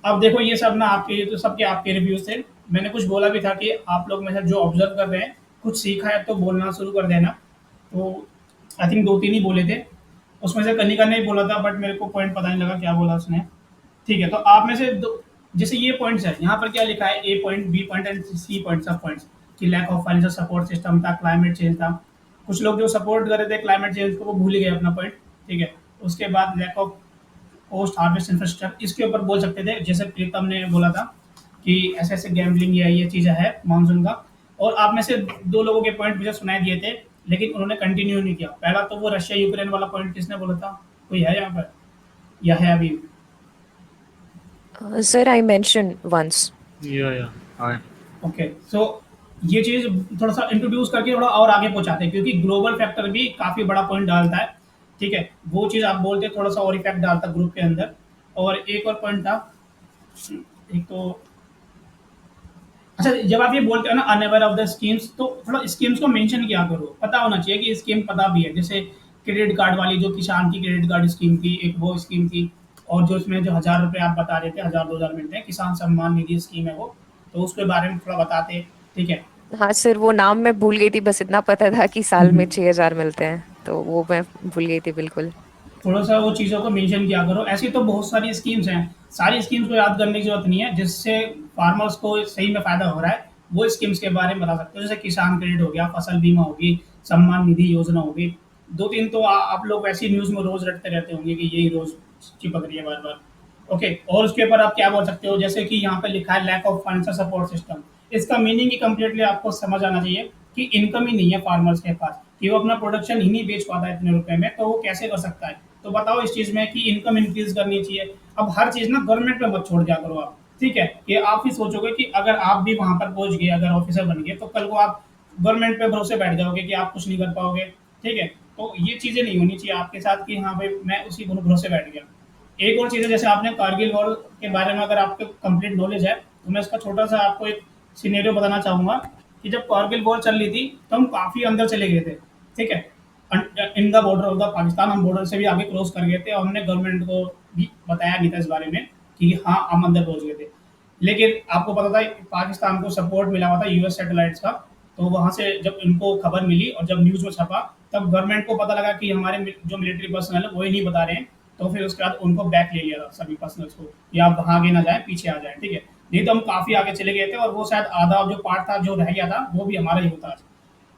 अब देखो ये सब ना आपके तो सबके आपके रिव्यूज थे, मैंने कुछ बोला भी था कि आप लोग में से जो ऑब्जर्व कर रहे हैं कुछ सीखा है तो बोलना शुरू कर देना, तो आई थिंक 2-3 ही बोले थे, उसमें से कनिका ने ही बोला था बट मेरे को पॉइंट पता नहीं लगा क्या बोला उसने, ठीक है। तो आप में से जैसे ये पॉइंट्स है, यहाँ पर क्या लिखा है, A point, B point and C point, सब पॉइंट्स कि lack of financial support system था, क्लाइमेट चेंज था, कुछ लोग जो सपोर्ट कर रहे थे क्लाइमेट चेंज को वो भूल गए अपना पॉइंट, ठीक है। उसके बाद lack of post harvest infrastructure, इसके ऊपर बोल सकते थे, जैसे प्रीतम ने बोला था कि ऐसे ऐसे गैम्बलिंग या ये चीज़ें है मानसून का, और आप में से 2 लोगों के पॉइंट मुझे सुनाई दिए थे लेकिन उन्होंने कंटिन्यू नहीं किया। पहला तो वो रशिया यूक्रेन वाला पॉइंट किसने बोला था, कोई है यहाँ पर या है अभी? Sir, I mentioned once. Yeah. Okay, so ये चीज़ थोड़ा सा इंट्रोड्यूस करके थोड़ा और आगे पहुँचाते हैं क्योंकि ग्लोबल फैक्टर भी काफ़ी बड़ा पॉइंट डालता है, ठीक है, वो चीज़ आप बोलते थोड़ा सा और इफेक्ट डालता ग्रुप के अंदर। और एक और पॉइंट था, एक तो अच्छा, जब आप ये बोलते हो ना अनअवेयर ऑफ द स्कीम्स, तो थोड़ा स्कीम्स को मेंशन किया करो, पता होना चाहिए कि स्कीम पता भी है, जैसे क्रेडिट कार्ड वाली जो किसान की क्रेडिट कार्ड स्कीम थी, एक वो स्कीम थी, और जो इसमें जो 1000 रुपये आप बता रहे थे, 1000-2000 मिलते हैं, किसान सम्मान निधि स्कीम है वो, तो उसके बारे में थोड़ा बताते, ठीक है। हाँ सर, वो नाम मैं भूल गई थी, बस इतना पता था कि साल में 6000 मिलते हैं, तो वो मैं भूल गई थी बिल्कुल। थोड़ा सा वो चीज़ों को मेंशन किया करो। ऐसी तो बहुत सारी स्कीम्स हैं, सारी स्कीम्स को याद करने की जरूरत नहीं है, जिससे फार्मर्स को सही में फ़ायदा हो रहा है वो स्कीम्स के बारे में बता सकते हो, जैसे किसान क्रेडिट हो गया, फसल बीमा होगी, सम्मान निधि योजना होगी, 2-3 तो आप लोग वैसी न्यूज़ में रोज़ रटते रहते होंगे कि यही रोज़ चिपक रही है बार बार, ओके। और उसके ऊपर आप क्या बोल सकते हो, जैसे कि यहाँ पे लिखा है lack of financial support system, इसका मीनिंग ही कम्प्लीटली आपको समझ आना चाहिए कि इनकम ही नहीं है फार्मर्स के पास, कि वो अपना प्रोडक्शन ही नहीं बेच पाता है इतने रुपए में, तो वो कैसे कर सकता है। तो बताओ इस चीज़ में कि इनकम इंक्रीज करनी चाहिए। अब हर चीज़ ना गवर्नमेंट पे मत छोड़ दिया करो आप, ठीक है, कि आप ही सोचोगे कि अगर आप भी वहाँ पर पहुँच गए, अगर ऑफिसर बन गए, तो कल को आप गवर्नमेंट पे भरोसे बैठ जाओगे कि आप कुछ नहीं कर पाओगे, ठीक है। तो ये चीज़ें नहीं होनी चाहिए आपके साथ कि हाँ भाई मैं उसी भरोसे बैठ गया। एक और चीज़ है, जैसे आपने कारगिल वॉर के बारे में अगर आपको कंप्लीट नॉलेज है तो मैं इसका छोटा सा आपको एक सिनेरियो बताना चाहूँगा कि जब कारगिल वॉर चल रही थी तो हम काफ़ी अंदर चले गए थे, ठीक है, in the border of the Pakistan, हम बॉर्डर से भी आगे क्रॉस कर गए थे और हमने गवर्नमेंट को भी बताया नहीं था इस बारे में कि हाँ हम अंदर पहुँच गए थे। लेकिन आपको पता था पाकिस्तान को सपोर्ट मिला हुआ था यूएस सैटेलाइट्स का, तो वहाँ से जब इनको खबर मिली और जब न्यूज़ में छपा तब गवर्नमेंट को पता लगा कि हमारे जो मिलिट्री पर्सनल है वही नहीं बता रहे हैं, तो फिर उसके बाद उनको बैक ले लिया था सभी पर्सनल्स को, या आप वहाँ आगे ना जाए पीछे आ जाए, ठीक है। नहीं तो हम काफ़ी आगे चले गए थे और वो शायद आधा जो पार्ट था जो रह गया था वो भी हमारा ही होता आज।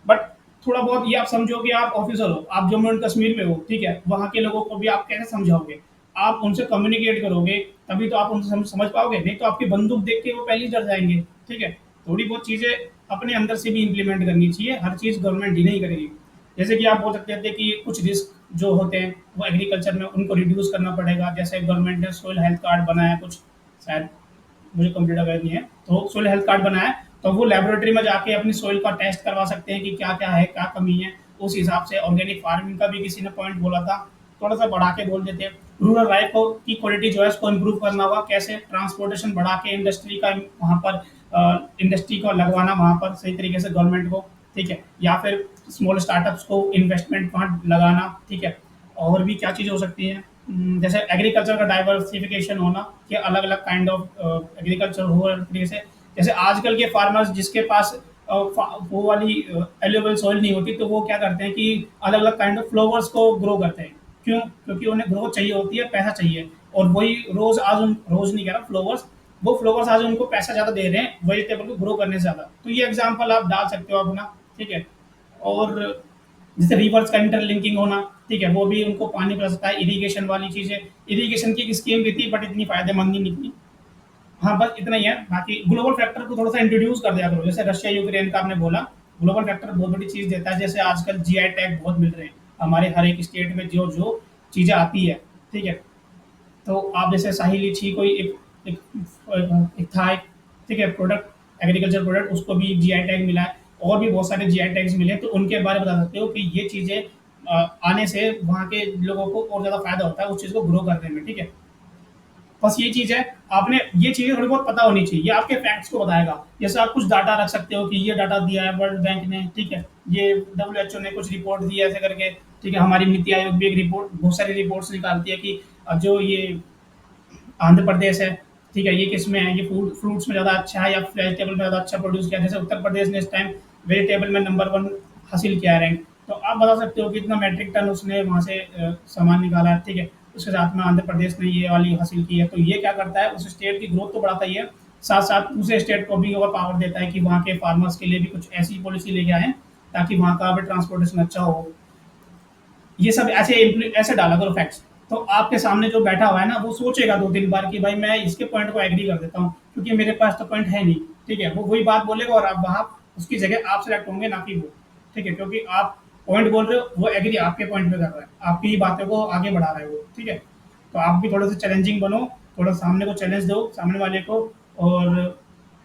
बट थोड़ा बहुत ये आप समझो कि आप ऑफिसर हो, आप जम्मू एंड कश्मीर में हो, ठीक है, वहाँ के लोगों को भी आप कैसे समझाओगे? आप उनसे कम्युनिकेट करोगे तभी तो आप उनसे समझ पाओगे, नहीं तो आपकी बंदूक देख के वो पहले ही डर जाएंगे, ठीक है। थोड़ी बहुत चीज़ें अपने अंदर से भी इम्प्लीमेंट करनी चाहिए, हर चीज़ गवर्नमेंट ही नहीं करेगी। जैसे कि आप बोल सकते थे कि कुछ रिस्क जो होते हैं वो एग्रीकल्चर में उनको रिड्यूस करना पड़ेगा, जैसे गवर्नमेंट ने सोइल हेल्थ कार्ड बनाया कुछ, शायद मुझे कंप्यूटर अवेयर नहीं है, तो सोइल हेल्थ कार्ड बनाया है, तो वो लेबोरेटरी में जाके अपनी सोइल का टेस्ट करवा सकते हैं कि क्या क्या है, क्या कमी है। उस हिसाब से ऑर्गेनिक फार्मिंग का भी किसी ने पॉइंट बोला था, थोड़ा सा बढ़ा के बोल देते हैं। रूरल लाइफ को की क्वालिटी जो है उसको इम्प्रूव करना होगा, कैसे ट्रांसपोर्टेशन बढ़ा के इंडस्ट्री का वहाँ पर इंडस्ट्री को लगवाना वहाँ पर सही तरीके से गवर्नमेंट को, ठीक है, या फिर स्मॉल स्टार्टअप्स को इन्वेस्टमेंट फंड लगाना, ठीक है। और भी क्या चीज़ हो सकती है, जैसे एग्रीकल्चर का डाइवर्सिफिकेशन होना कि अलग अलग काइंड ऑफ एग्रीकल्चर हो तरीके से। जैसे आजकल के फार्मर्स जिसके पास वो वाली एल्यूबल सॉइल नहीं होती तो वो क्या करते हैं कि अलग अलग काइंड ऑफ फ्लावर्स को ग्रो करते हैं। क्यों? क्योंकि उन्हें ग्रोथ चाहिए होती है, पैसा चाहिए, और वही रोज आज उन रोज नहीं कह रहा, फ्लावर्स, वो फ्लावर्स आज उनको पैसा ज़्यादा दे रहे हैं वेजिटेबल को ग्रो करने से ज़्यादा। तो ये एग्जाम्पल आप डाल सकते हो अपना, ठीक है। और जैसे रिवर्स का इंटरलिंकिंग होना, ठीक है, वो भी उनको पानी पिला सकता है। इरीगेशन वाली चीज़ें, इरीगेशन की एक स्कीम भी थी बट इतनी फायदेमंद नहीं निकली। हाँ, बस इतना ही है। बाकी ग्लोबल फैक्टर को थोड़ा सा इंट्रोड्यूस कर दिया करो, जैसे रशिया यूक्रेन का आपने बोला, ग्लोबल फैक्टर बहुत बड़ी चीज़ देता है। जैसे आजकल जीआई टैग बहुत मिल रहे हैं हमारे हर एक स्टेट में, जो जो चीज़ें आती है, ठीक है। तो आप जैसे शाही लीची कोई एक, एक था एक, ठीक है, प्रोडक्ट, एग्रीकल्चर प्रोडक्ट, उसको भी जीआई टैग मिला है, और भी बहुत सारे जीआई टैग्स मिले, तो उनके बारे में बता सकते हो कि ये चीज़ें आने से वहाँ के लोगों को और ज़्यादा फायदा होता है उस चीज़ को ग्रो करने में, ठीक है। बस ये चीज़ है, आपने ये चीज़ें थोड़ी बहुत पता होनी चाहिए, ये आपके फैक्ट्स को बताएगा। जैसे आप कुछ डाटा रख सकते हो कि ये डाटा दिया है वर्ल्ड बैंक ने, ठीक है, ये WHO ने कुछ रिपोर्ट दी है ऐसे करके, ठीक है। हमारी नीति आयोग भी एक रिपोर्ट, बहुत सारी रिपोर्ट्स निकालती है कि जो ये आंध्र प्रदेश है, ठीक है, ये किस में है, ये फ्रूट्स में ज़्यादा अच्छा है या वेजिटेबल में ज़्यादा अच्छा प्रोड्यूस किया है। जैसे उत्तर प्रदेश ने इस टाइम वेजिटेबल में नंबर 1 हासिल किया है रैंक, तो आप बता सकते हो कि इतना मैट्रिक टन उसने वहाँ से सामान निकाला है, ठीक है। उसके साथ में आंध्र प्रदेश ने ये वाली हासिल की है, तो ये क्या करता है, उस स्टेट की ग्रोथ तो बढ़ाता ही है, साथ साथ दूसरे स्टेट को भी और पावर देता है कि वहाँ के फार्मर्स के लिए भी कुछ ऐसी पॉलिसी लेके आए ताकि वहाँ का भी ट्रांसपोर्टेशन अच्छा हो। ये सब ऐसे डाला करो फैक्ट्स, तो आपके सामने जो बैठा हुआ है ना वो सोचेगा 2-3 बार कि भाई मैं इसके पॉइंट को एग्री कर देता हूँ, क्योंकि मेरे पास तो पॉइंट है नहीं, ठीक है। वो वही बात बोलेगा और आप वहाँ उसकी जगह आप सेलेक्ट होंगे, ना कि वो, ठीक है, क्योंकि आप पॉइंट बोल रहे हो, वो एग्री आपके पॉइंट पे कर रहा है, आपकी ही बातों को आगे बढ़ा रहा है वो, ठीक है। तो आप भी थोड़ा सा चैलेंजिंग बनो, थोड़ा सामने को चैलेंज दो सामने वाले को, और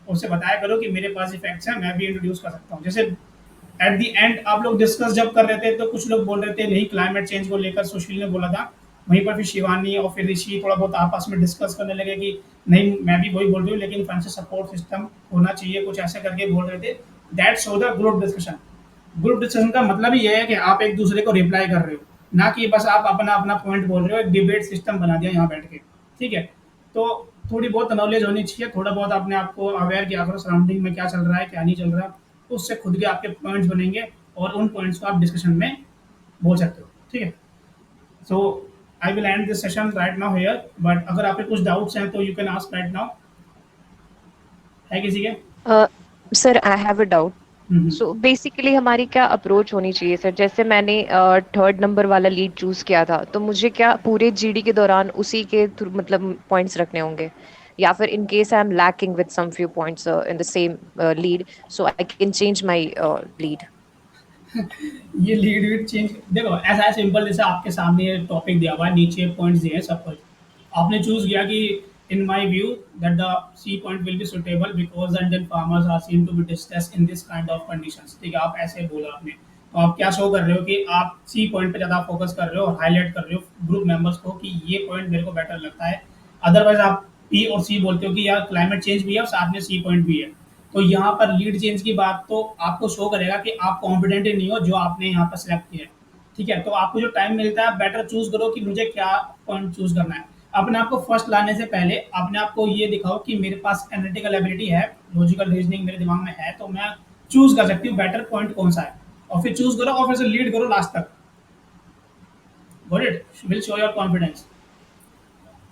उससे बताया करो कि मेरे पास ये फैक्ट्स हैं, मैं भी इंट्रोड्यूस कर सकता हूँ। जैसे एट द एंड आप लोग डिस्कस जब कर रहे थे तो कुछ लोग बोल रहे थे नहीं क्लाइमेट चेंज को लेकर, सुशील ने बोला था, वहीं पर फिर शिवानी और फिर ऋषि थोड़ा बहुत आपस में डिस्कस करने लगे कि नहीं मैं भी वही बोल रही हूँ, लेकिन फाइनेंशियल सपोर्ट सिस्टम होना चाहिए, कुछ ऐसे करके बोल रहे थे। That show the group discussion. Group discussion का मतलब ही ये है कि आप एक दूसरे को रिप्लाई कर रहे हो, ना कि बस आप अपना अपना पॉइंट बोल रहे हो। एक डिबेट सिस्टम बना दिया यहाँ बैठ के, ठीक है। तो थोड़ी बहुत नॉलेज होनी चाहिए, थोड़ा बहुत अपने आप को अवेयर किया करो सराउंडिंग में क्या चल रहा है क्या नहीं चल रहा, उससे खुद के आपके पॉइंट्स बनेंगे और उन पॉइंट्स को आप डिस्कशन में बोल सकते हो, ठीक है। So I will end this session right now here, but अगर आपके कुछ डाउट्स हैं तो you can ask right now. है किसी के? Sir I have a doubt. So basically हमारी क्या अप्रोच होनी चाहिए सर? जैसे मैंने 3rd नंबर वाला लीड चूज किया था, तो मुझे क्या पूरे जीडी के दौरान उसी के मतलब पॉइंट्स रखने होंगे, या फिर in case I am lacking with some few points in the same lead, so I can change my lead? ये लीड विड चेंज देखो, ऐसा है सिंपल, जैसे आपके सामने टॉपिक दिया हुआ है, नीचे पॉइंट्स दिए हैं सब कुछ, आपने चूज किया कि in my view that the C point will be suitable because the Indian farmers are seen to be distress in this kind of conditions, ठीक है। आप ऐसे बोला आपने, तो आप क्या शो कर रहे हो कि आप सी पॉइंट पे ज़्यादा फोकस कर रहे हो, हाईलाइट कर रहे हो ग्रुप मेंबर्स को कि ये पॉइंट मेरे को बेटर लगता है। अदरवाइज आप पी और सी बोलते हो कि यार क्लाइमेट चेंज भी है और साथ में सी पॉइंट भी है, तो यहाँ पर लीड चेंज की बात तो आपको शो करेगा कि आप कॉन्फिडेंट ही नहीं हो जो आपने यहाँ पर सेलेक्ट किया है, ठीक है। तो आपको जो टाइम मिलता है बेटर चूज करो कि मुझे क्या पॉइंट चूज करना है। अपने आप को फर्स्ट लाने से पहले अपने आप को ये दिखाओ कि मेरे पास एनालिटिकल एबिलिटी है, लॉजिकल रीजनिंग मेरे दिमाग में है, तो मैं चूज कर सकती हूँ बेटर पॉइंट कौन सा है, और फिर चूज करो और फिर से लीड करो लास्ट तक। Got it? Will show your confidence.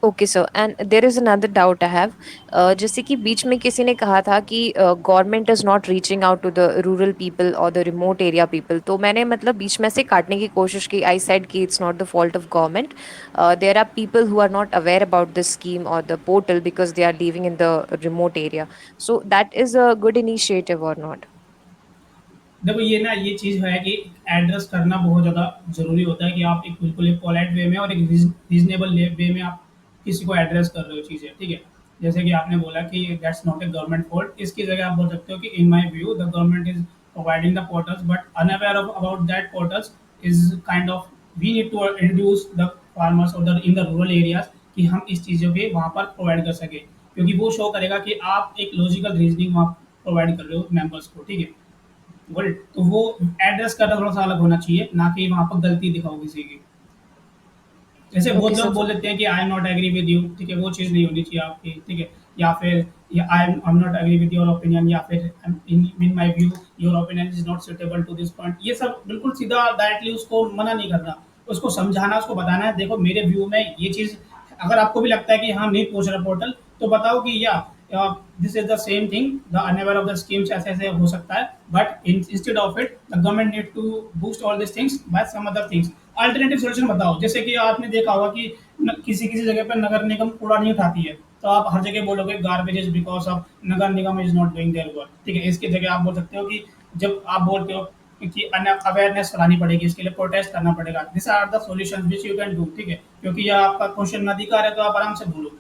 Okay sir, and there is another doubt I have. जैसे कि बीच में किसी ने कहा था कि government is not reaching out to the rural people और द रिमोट एरिया पीपल, तो मैंने मतलब बीच में से काटने की कोशिश की। आई सेड कि it's not the fault of government, there are people who are not aware about this scheme और the portal because they are living in the remote area, so that is a good initiative और not? देखो ये ना ये चीज़ है कि address करना बहुत ज़्यादा ज़रूरी होता है कि आप एक बिल्कुल एक पोलाइट वे में और एक रीजनेबल वे में आप किसी को एड्रेस कर रहे हो चीज़ें, ठीक है। जैसे कि आपने बोला कि that's not a government fault, इसकी जगह आप बोल सकते हो कि in my view the government is providing the portals but unaware of about that portals is kind of we need to introduce the farmers और इन द रूरल एरियाज कि हम इस चीज़ों के वहाँ पर प्रोवाइड कर सके, क्योंकि वो शो करेगा कि आप एक लॉजिकल रीजनिंग वहाँ प्रोवाइड कर रहे हो मेंबर्स को, ठीक है। गुड, तो वो एड्रेस का थोड़ा सा अलग होना चाहिए, ना कि वहाँ पर गलती दिखाओ किसी की। जैसे बहुत Okay, लोग so बोल देते हैं कि I am not agree with you, ठीक है, वो चीज़ नहीं होनी चाहिए आपकी, ठीक है। या फिर I am not agree with your opinion, या फिर in my view your opinion is not suitable to this point, ये सब बिल्कुल सीधा डायरेक्टली उसको मना नहीं करना, उसको समझाना, उसको बताना है देखो मेरे व्यू में ये चीज़, अगर आपको भी लगता है कि हाँ नहीं पूछ रहा पोर्टल, तो बताओ कि या this is the same thing, the unaware of the schemes ऐसे ऐसे हो सकता है, but instead of it the government need to boost all this things by some other things. Alternative solution बताओ, जैसे कि आपने देखा होगा कि किसी किसी जगह पर नगर निगम कूड़ा नहीं उठाती है, तो आप हर जगह बोलोगे garbage is because of Nagar Nigam is not doing their work, ठीक है। इसकी जगह आप बोल सकते हो कि जब आप बोलते हो कि अवेयरनेस फैलानी पड़ेगी, इसके लिए प्रोटेस्ट करना पड़ेगा, this are the solutions which you can do, ठीक है। क्योंकि ये आपका क्वेश्चन अधिकार है, तो आप आराम से बोलो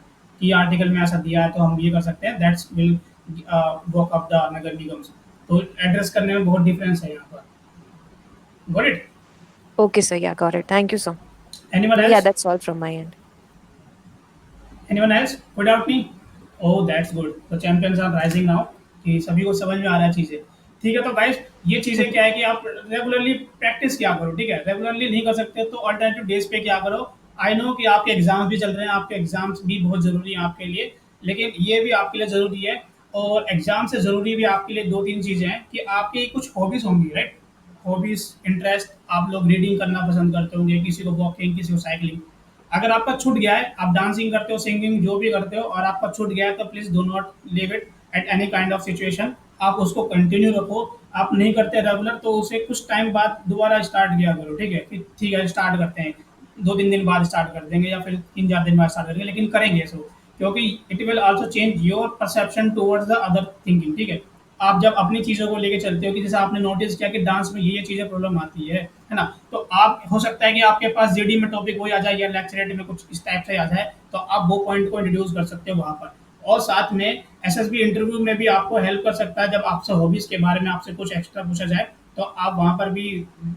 कि आर्टिकल में ऐसा दिया है तो हम ये कर सकते हैं, that's will work of the नगर निगम। तो एड्रेस करने में बहुत डिफरेंस है यहाँ पर। Got it? okay sir, yeah, got it, thank you sir. Anyone Yeah, else? that's all from my end. Anyone else without me? Oh, that's good. तो चैंपियंस आर राइजिंग नाउ कि सभी को समझ में आ रहा है चीज़ें, ठीक है। तो गाइस ये चीज़ें क्या है कि आप रेगुलरली प्रैक्टिस क्या करो, ठीक है। रेगुलरली नहीं कर सकते तो अल्टरनेटिव डेज पे क्या करो। आई नो कि आपके एग्जाम्स भी चल रहे हैं, आपके एग्जाम्स भी बहुत ज़रूरी हैं आपके लिए, लेकिन ये भी आपके लिए ज़रूरी है, और एग्जाम से ज़रूरी भी आपके लिए दो तीन चीज़ें हैं कि आपकी कुछ हॉबीज़ होंगी, राइट। हॉबीज़, इंटरेस्ट, आप लोग रीडिंग करना पसंद करते होंगे, किसी को वॉकिंग, किसी को साइकिलिंग। अगर आपका छूट गया है, आप डांसिंग करते हो, सिंगिंग जो भी करते हो, और आपका छूट गया है, तो please do not leave it at any kind of situation, आप उसको कंटिन्यू रखो। आप नहीं करते रेगुलर, तो उसे कुछ टाइम बाद दोबारा स्टार्ट किया करो, ठीक है। कि ठीक है स्टार्ट करते हैं, 2-3 दिन बाद स्टार्ट कर देंगे, या फिर 3-4 दिन बाद स्टार्ट करेंगे, लेकिन करेंगे इसको, क्योंकि it will also change your perception towards the other thinking, ठीक है। आप जब अपनी चीज़ों को लेके चलते हो कि जैसे आपने नोटिस किया कि डांस में ये चीज़ें प्रॉब्लम आती है ना, तो आप हो सकता है कि आपके पास जीडी में टॉपिक वही आ जाए या लेक्चरेट में कुछ इस टाइप से आ जाए, तो आप वो पॉइंट को इंट्रोड्यूस कर सकते हो वहाँ पर। और साथ में एसएसबी इंटरव्यू में भी आपको हेल्प कर सकता है, जब आपसे हॉबीज़ के बारे में आपसे कुछ एक्स्ट्रा पूछा जाए, तो आप वहाँ पर भी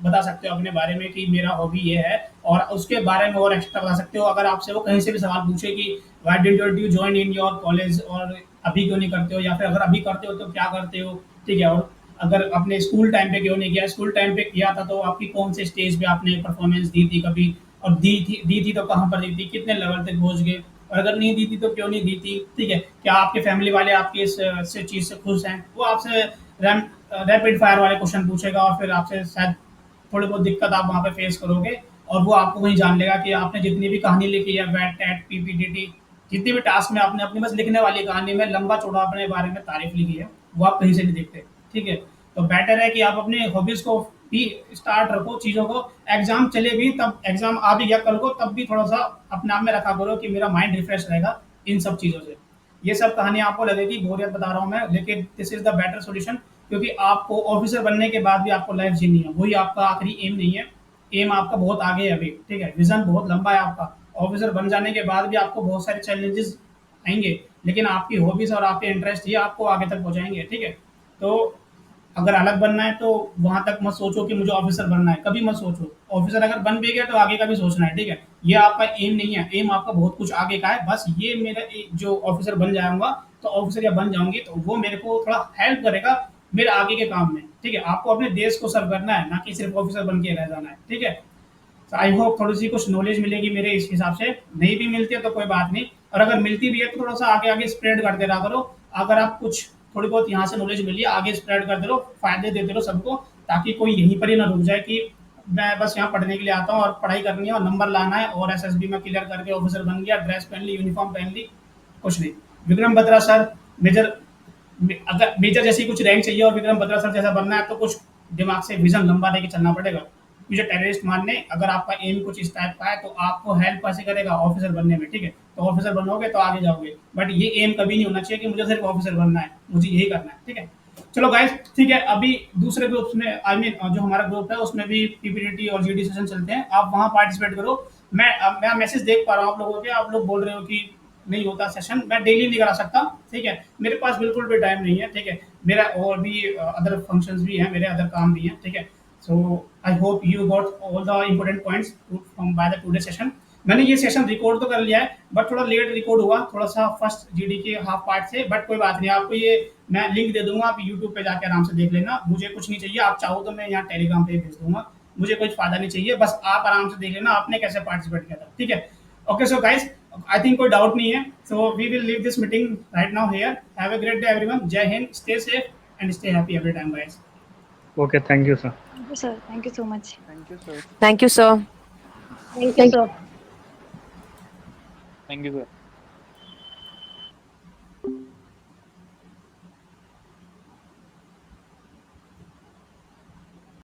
बता सकते हो अपने बारे में कि मेरा हॉबी ये है, और उसके बारे में और एक्स्ट्रा बता सकते हो। अगर आपसे वो कहीं से भी सवाल पूछे कि why did you join in your college, और अभी क्यों नहीं करते हो, या फिर अगर अभी करते हो तो क्या करते हो, ठीक है। और अगर आपने स्कूल टाइम पे क्यों नहीं किया, स्कूल टाइम पे किया था तो आपकी कौन से स्टेज पे आपने परफॉर्मेंस दी थी कभी, और दी थी तो कहाँ पर दी थी, कितने लेवल तक पहुँच गए, और अगर नहीं दी थी तो क्यों नहीं दी थी, ठीक है। क्या आपके फैमिली वाले आपकी इस से चीज़ से खुश हैं, वो आपसे रैपिड फायर वाले क्वेश्चन पूछेगा, और फिर आपसे शायद थोड़ी बहुत दिक्कत आप वहाँ पे फेस करोगे, और वो आपको वहीं जान लेगा कि आपने जितनी भी कहानी लिखी है, वैट टैट पीपीटीटी, जितनी भी टास्क में आपने अपनी बस लिखने वाली कहानी में लंबा चौड़ा अपने बारे में तारीफ लिखी है, वो आप कहीं से नहीं देखते, ठीक है। तो बेटर है कि आप अपने हॉबीज़ को भी स्टार्ट रखो चीज़ों को, एग्जाम चले भी, तब एग्जाम आ भी गया कल को, तब भी थोड़ा सा अपने आप में रखा करो कि मेरा माइंड रिफ्रेश रहेगा इन सब चीज़ों से। ये सब कहानी आपको लगेगी बोरियत बता रहा हूँ मैं, लेकिन this is the better solution, क्योंकि आपको ऑफिसर बनने के बाद भी आपको लाइफ जीनी है, वही आपका आखिरी एम नहीं है। एम आपका बहुत आगे है अभी, ठीक है, विजन बहुत लंबा है आपका। ऑफिसर बन जाने के बाद भी आपको बहुत सारे चैलेंजेस आएंगे, लेकिन आपकी हॉबीज़ और आपके इंटरेस्ट ये आपको आगे तक पहुँचाएंगे, ठीक है। तो अगर अलग बनना है तो वहां तक मत सोचो कि मुझे ऑफिसर बनना है, कभी मत सोचो। ऑफिसर अगर बन भी गया तो आगे का भी सोचना है, ठीक है। ये आपका एम नहीं है, एम आपका बहुत कुछ आगे का है। बस ये मेरा जो ऑफिसर बन जाऊंगा तो ऑफिसर या बन जाऊंगी तो वो मेरे को थोड़ा हेल्प करेगा मेरे आगे के काम में, ठीक है। आपको अपने देश को सर्व करना है, ना कि सिर्फ ऑफिसर बन के रह जाना है, ठीक है। तो आई होप थोड़ी सी कुछ नॉलेज मिलेगी मेरे इस हिसाब से। नहीं भी मिलती है तो कोई बात नहीं, और अगर मिलती भी है तो थोड़ा सा आगे आगे स्प्रेड करते रहा करो। अगर आप कुछ थोड़ी बहुत यहाँ से नॉलेज मिली है, आगे स्प्रेड करते रहो, फायदे देते रहो सबको, ताकि कोई यहीं पर ही ना रुक जाए कि मैं बस यहाँ पढ़ने के लिए आता हूँ और पढ़ाई करनी है और नंबर लाना है और एसएसबी में क्लियर करके ऑफिसर बन गया, ड्रेस पहन ली, यूनिफॉर्म पहन ली, कुछ नहीं। विक्रम बत्रा सर मेजर, अगर मेजर जैसी कुछ रैंक चाहिए और विक्रम बत्रा सर जैसा बनना है तो कुछ दिमाग से विजन लंबा लेके चलना पड़ेगा। मुझे टेररिस्ट मारने, अगर आपका एम कुछ इस टाइप का है तो आपको हेल्प कैसे करेगा ऑफिसर बनने में, ठीक है। तो ऑफिसर बनोगे तो आगे जाओगे, बट ये एम कभी नहीं होना चाहिए कि मुझे सिर्फ ऑफिसर बनना है, मुझे यही करना है, ठीक है। चलो गाइस, ठीक है। अभी दूसरे ग्रुप्स में आई मीन जो हमारा ग्रुप है उसमें भी पीपीटी और जीडी सेशन चलते हैं, आप वहाँ पार्टिसिपेट करो। मैं मैसेज देख पा रहा हूँ आप लोगों के, आप लोग बोल रहे हो कि नहीं होता सेशन, मैं डेली नहीं करा सकता, ठीक है। मेरे पास बिल्कुल भी टाइम नहीं है, ठीक है। मेरा और भी अदर फंक्शंस भी हैं, मेरे अदर काम भी हैं, ठीक है। So I hope you got all the important points from by the today session. मैंने ये सेशन रिकॉर्ड तो कर लिया है, बट थोड़ा लेट रिकॉर्ड हुआ, थोड़ा सा फर्स्ट जीडी के हाफ पार्ट से, बट कोई बात नहीं। आपको ये मैं लिंक दे दूंगा, आप यूट्यूब पे जाके आराम से देख लेना। मुझे कुछ नहीं चाहिए, आप चाहो तो मैं यहाँ टेलीग्राम पे भेज दूंगा, मुझे कुछ फायदा नहीं चाहिए, बस आप आराम से देख लेना आपने कैसे पार्टिसिपेट किया था, ठीक है। Okay so guys, I think कोई डाउट नहीं है, so we will leave this meeting right now here. Have a great day everyone. जय Hind, stay safe and stay happy every time guys. Okay, thank you, sir. Thank you, sir. Thank you so much. Thank you, sir. Thank you, sir. Thank you, sir. Thank you, sir.